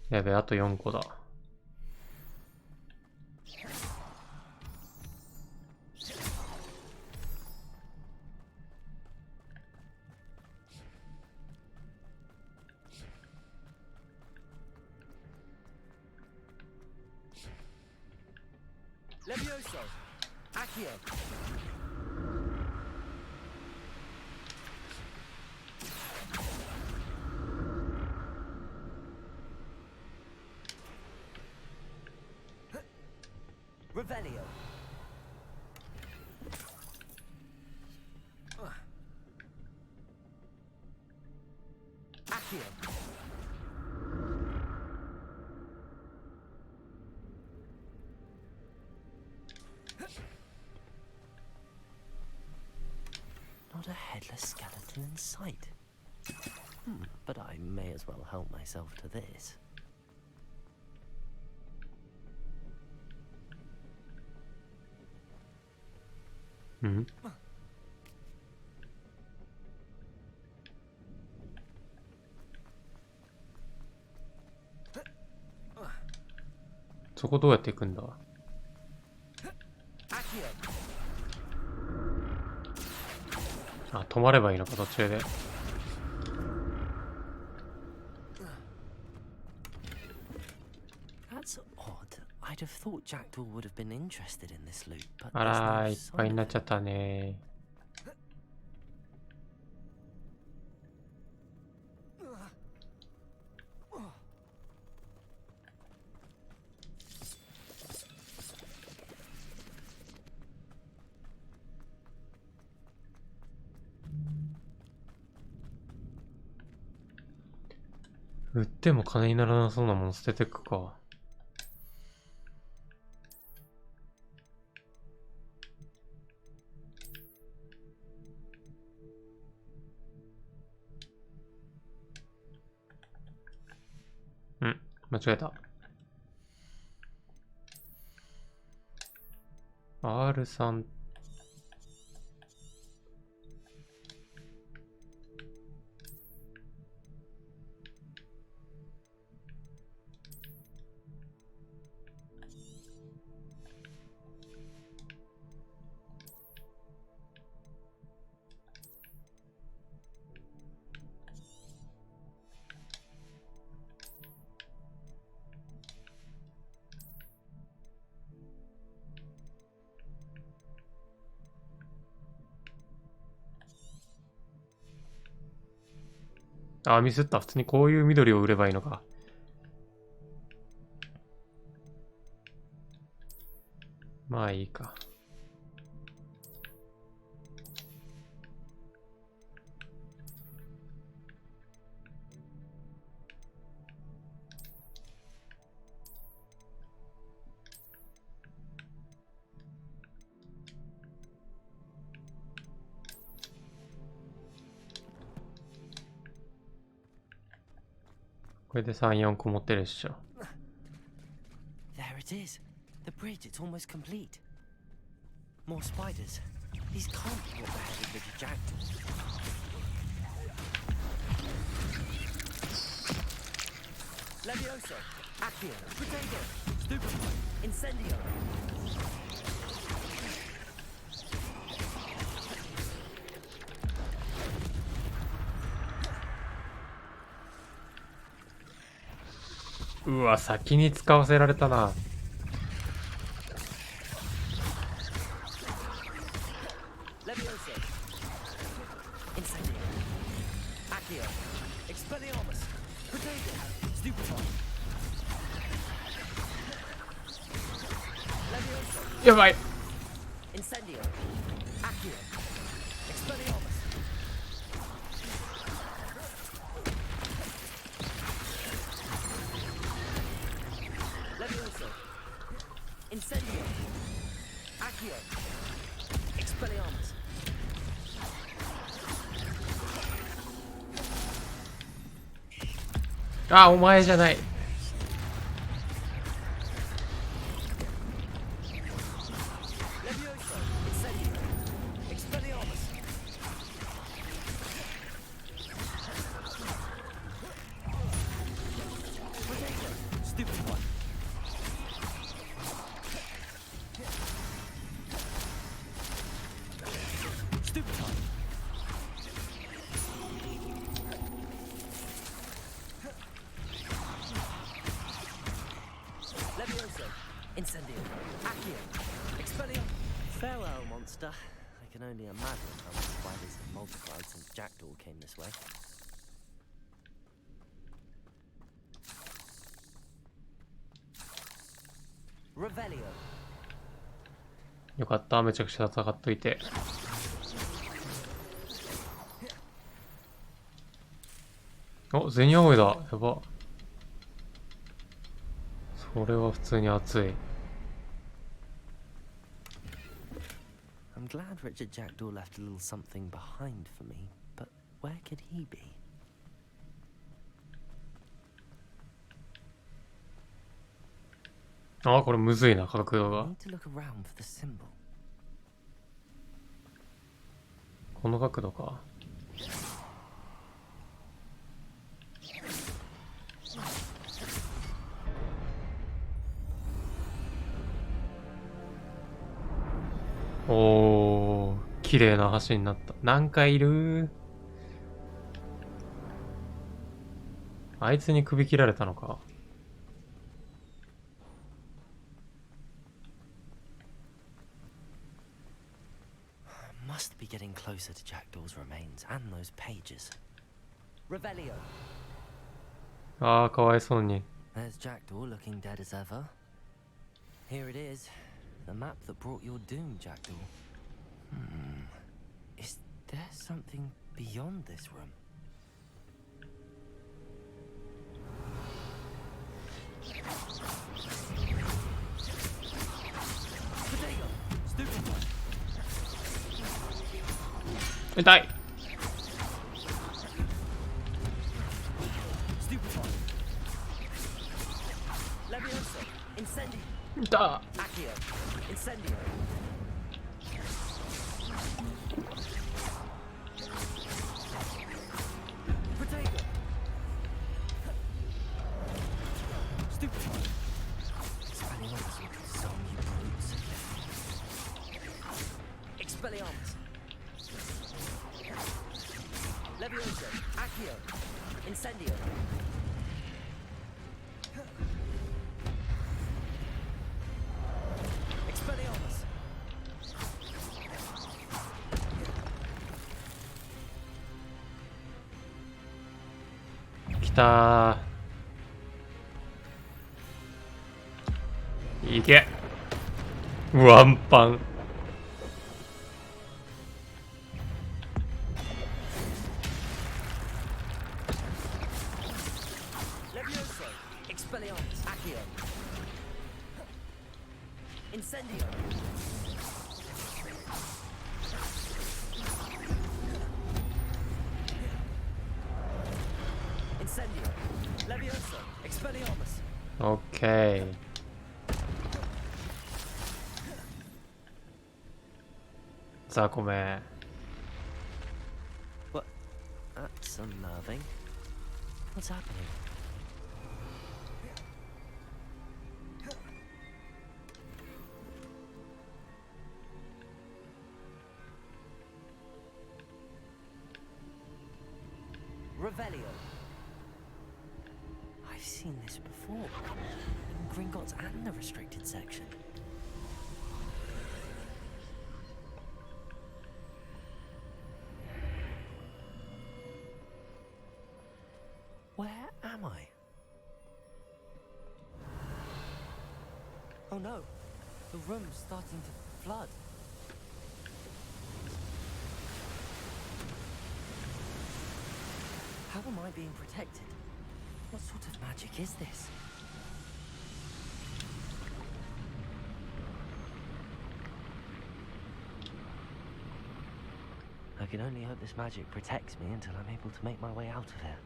やべ、あと4個だ。Levioso. Accio. Revelio. Accio. Not a headless skeleton in sight. But I may as well help myself to this. Hmm. そこどうやって行くんだ？あ、止まればいいのか途中で。That's odd. I'd have thought Jackdaw would have been interested in this loot, but あらー、 there's いっ no ぱい sign になっ of ちゃったね。売っても金にならなそうなもの捨ててくか。うん、間違えた。R3。あ、ミスった。普通にこういう緑を売ればいいのか。まあいいか。これで3、4個持ってるっしょ。There it is. The bridge, it's almost complete. More spiders. These can't be what the head of the Jackdaw. Levioso, Accio, Potato, Stupefy, Incendio.うわ、先に使わせられたな。Levioso, Incendio, Accio, Expelliarmus, Potato, Stupefy. Levioso, やばい。 Incendio, Accio, Expelliarmus. Levioso, Incendio, Accio, Expelliarmus.あ、お前じゃない。Levioso, Incendio, Expelliarmus. Potato, Stupefy. Stupefy. Levioso, Incendio. Accio. Expelliarmus. Farewell, monster. I can only imagine how many spiders have multiplied since Jackdaw came this way. よかった、めちゃくちゃ戦っといて。お、銭青いだ。やば。それは普通に熱い。I'm glad Richard Jackdaw left a little something behind for me, but where could he be? あ、これむずいな、角度 I が。 need to look around for the symbol. この角度か。おー、綺麗な橋になった。何回いる？あいつに首切られたのか。Must be getting closer to Jackdaw's remains and those pages. Revelio. ああ、かわいそうに。 There's Jackdaw looking dead as ever. Here it is. The map that brought your doom, Jackdaw. Is there something beyond this room? Potato! Stupefy! 痛い。 Stupefy! Levioso! Incendio! 痛っ。 Accio! Incendio! Potato! Stupefy! Expelliarmus, you zombie brutes. Expelliarmus! Levioso! Accio! Incendio! Expelliarmus! きたー。いけ。ワンパン。 Levioso! Expelliarmus! Accio! Incendio! Incendio! Levioso! Expelliarmus! オッケー。ザコメ。 What? That's unnerving. What's happening? Revelio. I've seen this before. In Gringotts and the restricted section. Where am I? Oh no, the room's starting to flood. How am I being protected? What sort of magic is this? I can only hope this magic protects me until I'm able to make my way out of here.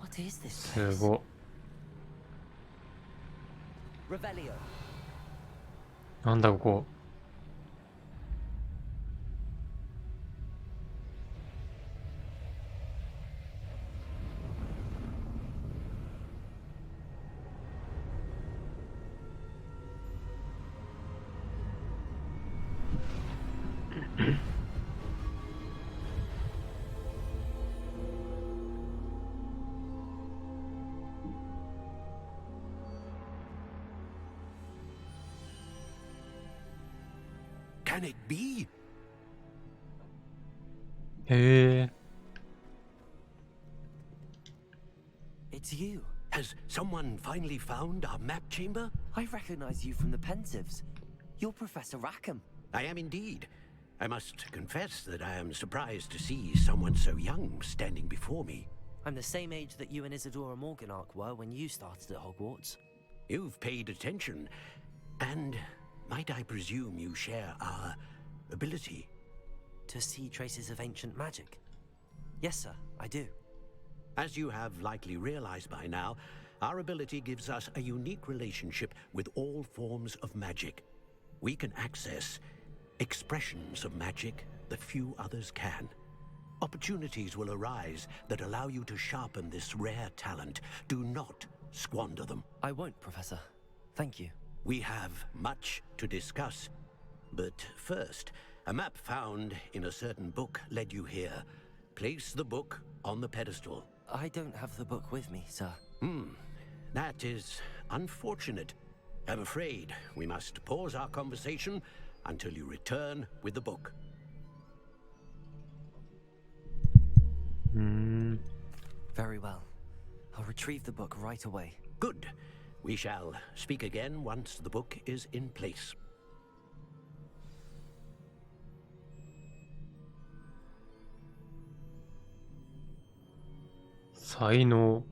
What is this す place? ご。 Revelio. なんだここ。Can it be? へえ。 It's you. Has someone finally found our map chamber? I recognize you from the Pensieves. You're Professor Rackham. I am indeed. I must confess that I am surprised to see someone so young standing before me. I'm the same age that you and Isadora Morganach were when you started at Hogwarts. You've paid attention, and might I presume you share our ability? To see traces of ancient magic? Yes, sir, I do. As you have likely realized by now, our ability gives us a unique relationship with all forms of magic. We can access expressions of magic that few others can. Opportunities will arise that allow you to sharpen this rare talent. Do not squander them. I won't, Professor. Thank you. We have much to discuss. But first, a map found in a certain book led you here. Place the book on the pedestal. I don't have the book with me, sir. That is unfortunate. I'm afraid we must pause our conversation until you return with the book. Very well. I'll retrieve the book right away. Good. We shall speak again once the book is in place. 才能。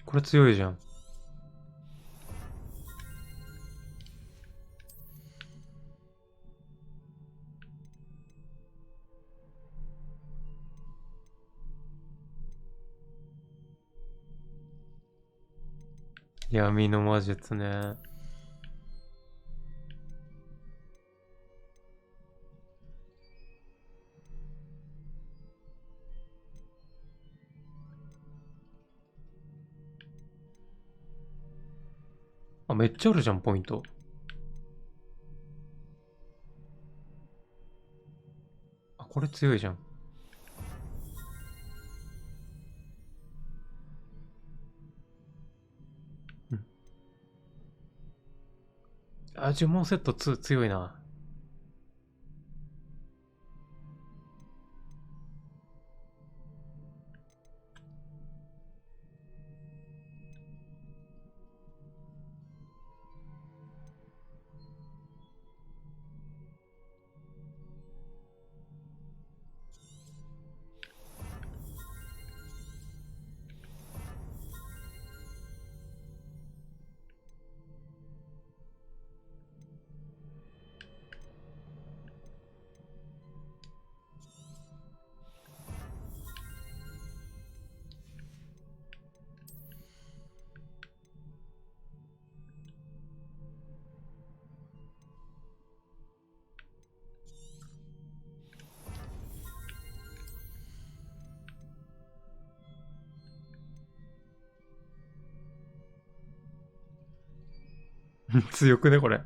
これ強いじゃん。闇の魔術ね。あ、めっちゃあるじゃん、ポイント。あ、これ強いじゃん。あ、呪文セット2強いな。強くね、これ。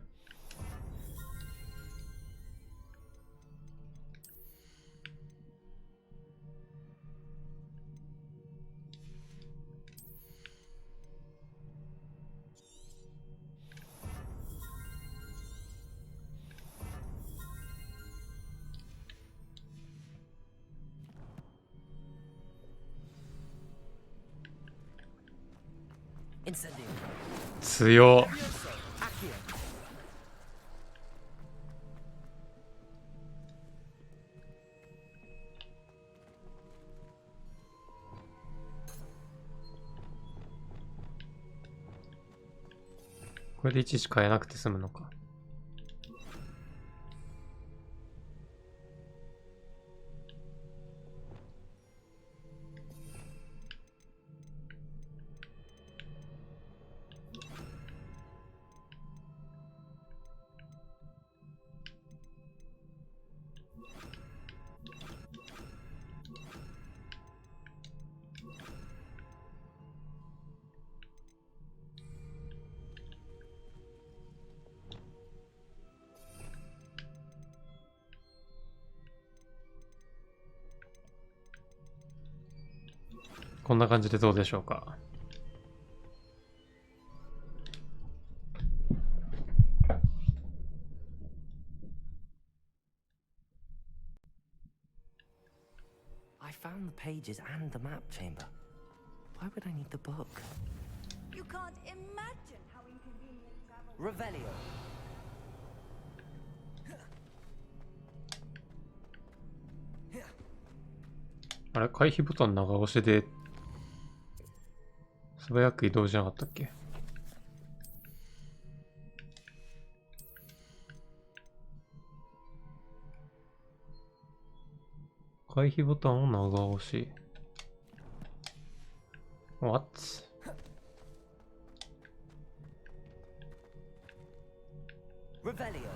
強っ。これで1しか変えなくて済むのか。こんな感じでどうでしょうか。I found the pages and the map chamber. Why would I need the book? You can't imagine how inconvenient travel. Revelio. あれ、回避ボタン長押しで素早く移動じゃなかったっけ？回避ボタンを長押し。What? Revelio.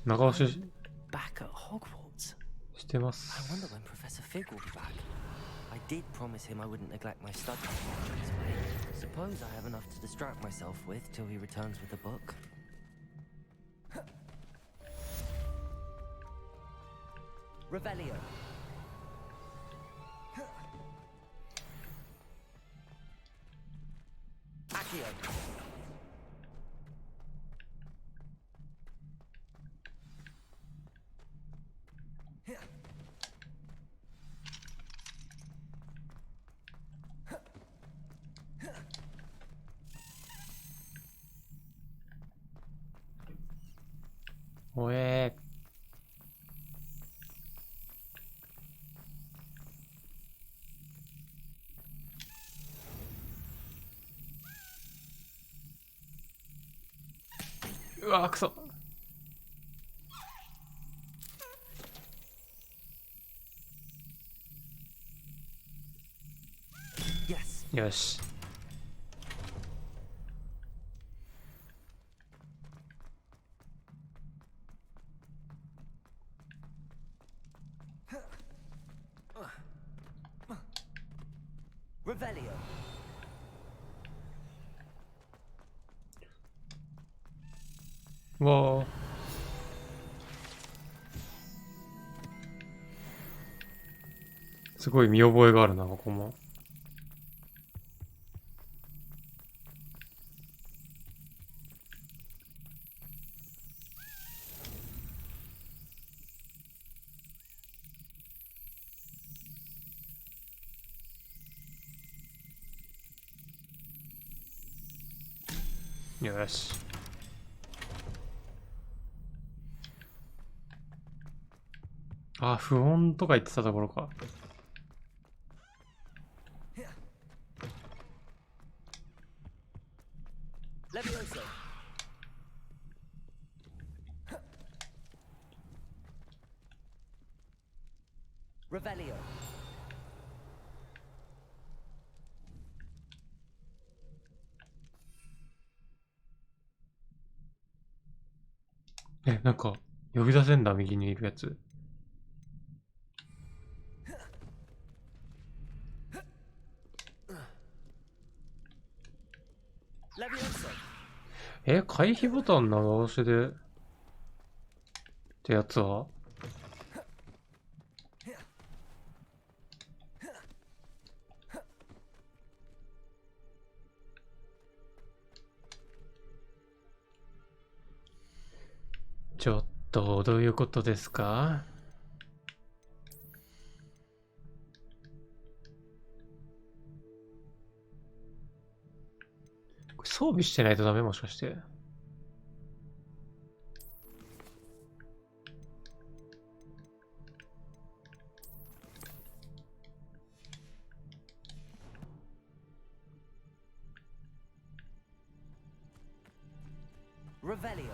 長押し Back at Hogwarts. してま I す。 wonder when Professor Fig will be back. I did promise him I wouldn't neglect my studies. So I suppose I have enough to distract myself with till he returns with the book. Revelio. Accio.おえー。うわー、くそ。Yes. よし。Revelio. うわー。すごい見覚えがあるな、ここも。よし。あ、不穏とか言ってたところか。Levioso. Revelio. え、なんか、呼び出せんだ、右にいるやつ。Levioso. え、回避ボタン長押しで、ってやつはちょっと、どういうことですか？これ装備してないとダメ？もしかして。Revelio.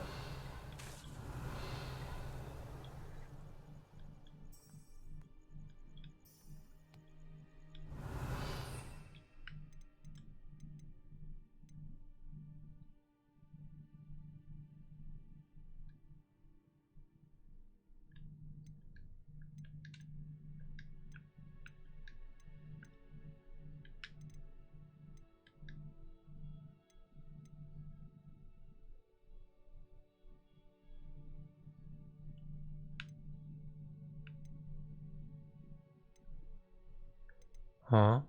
は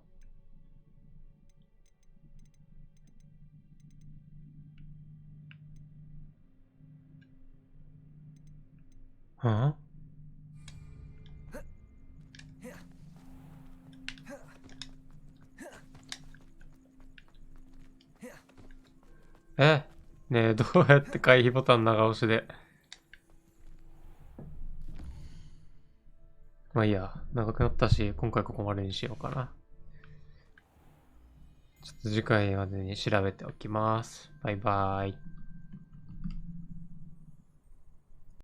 ぁ、はぁ、ねえ、どうやって回避ボタン長押しで。まあいいや、長くなったし、今回ここまでにしようかな。ちょっと次回までに調べておきます。バイバーイ。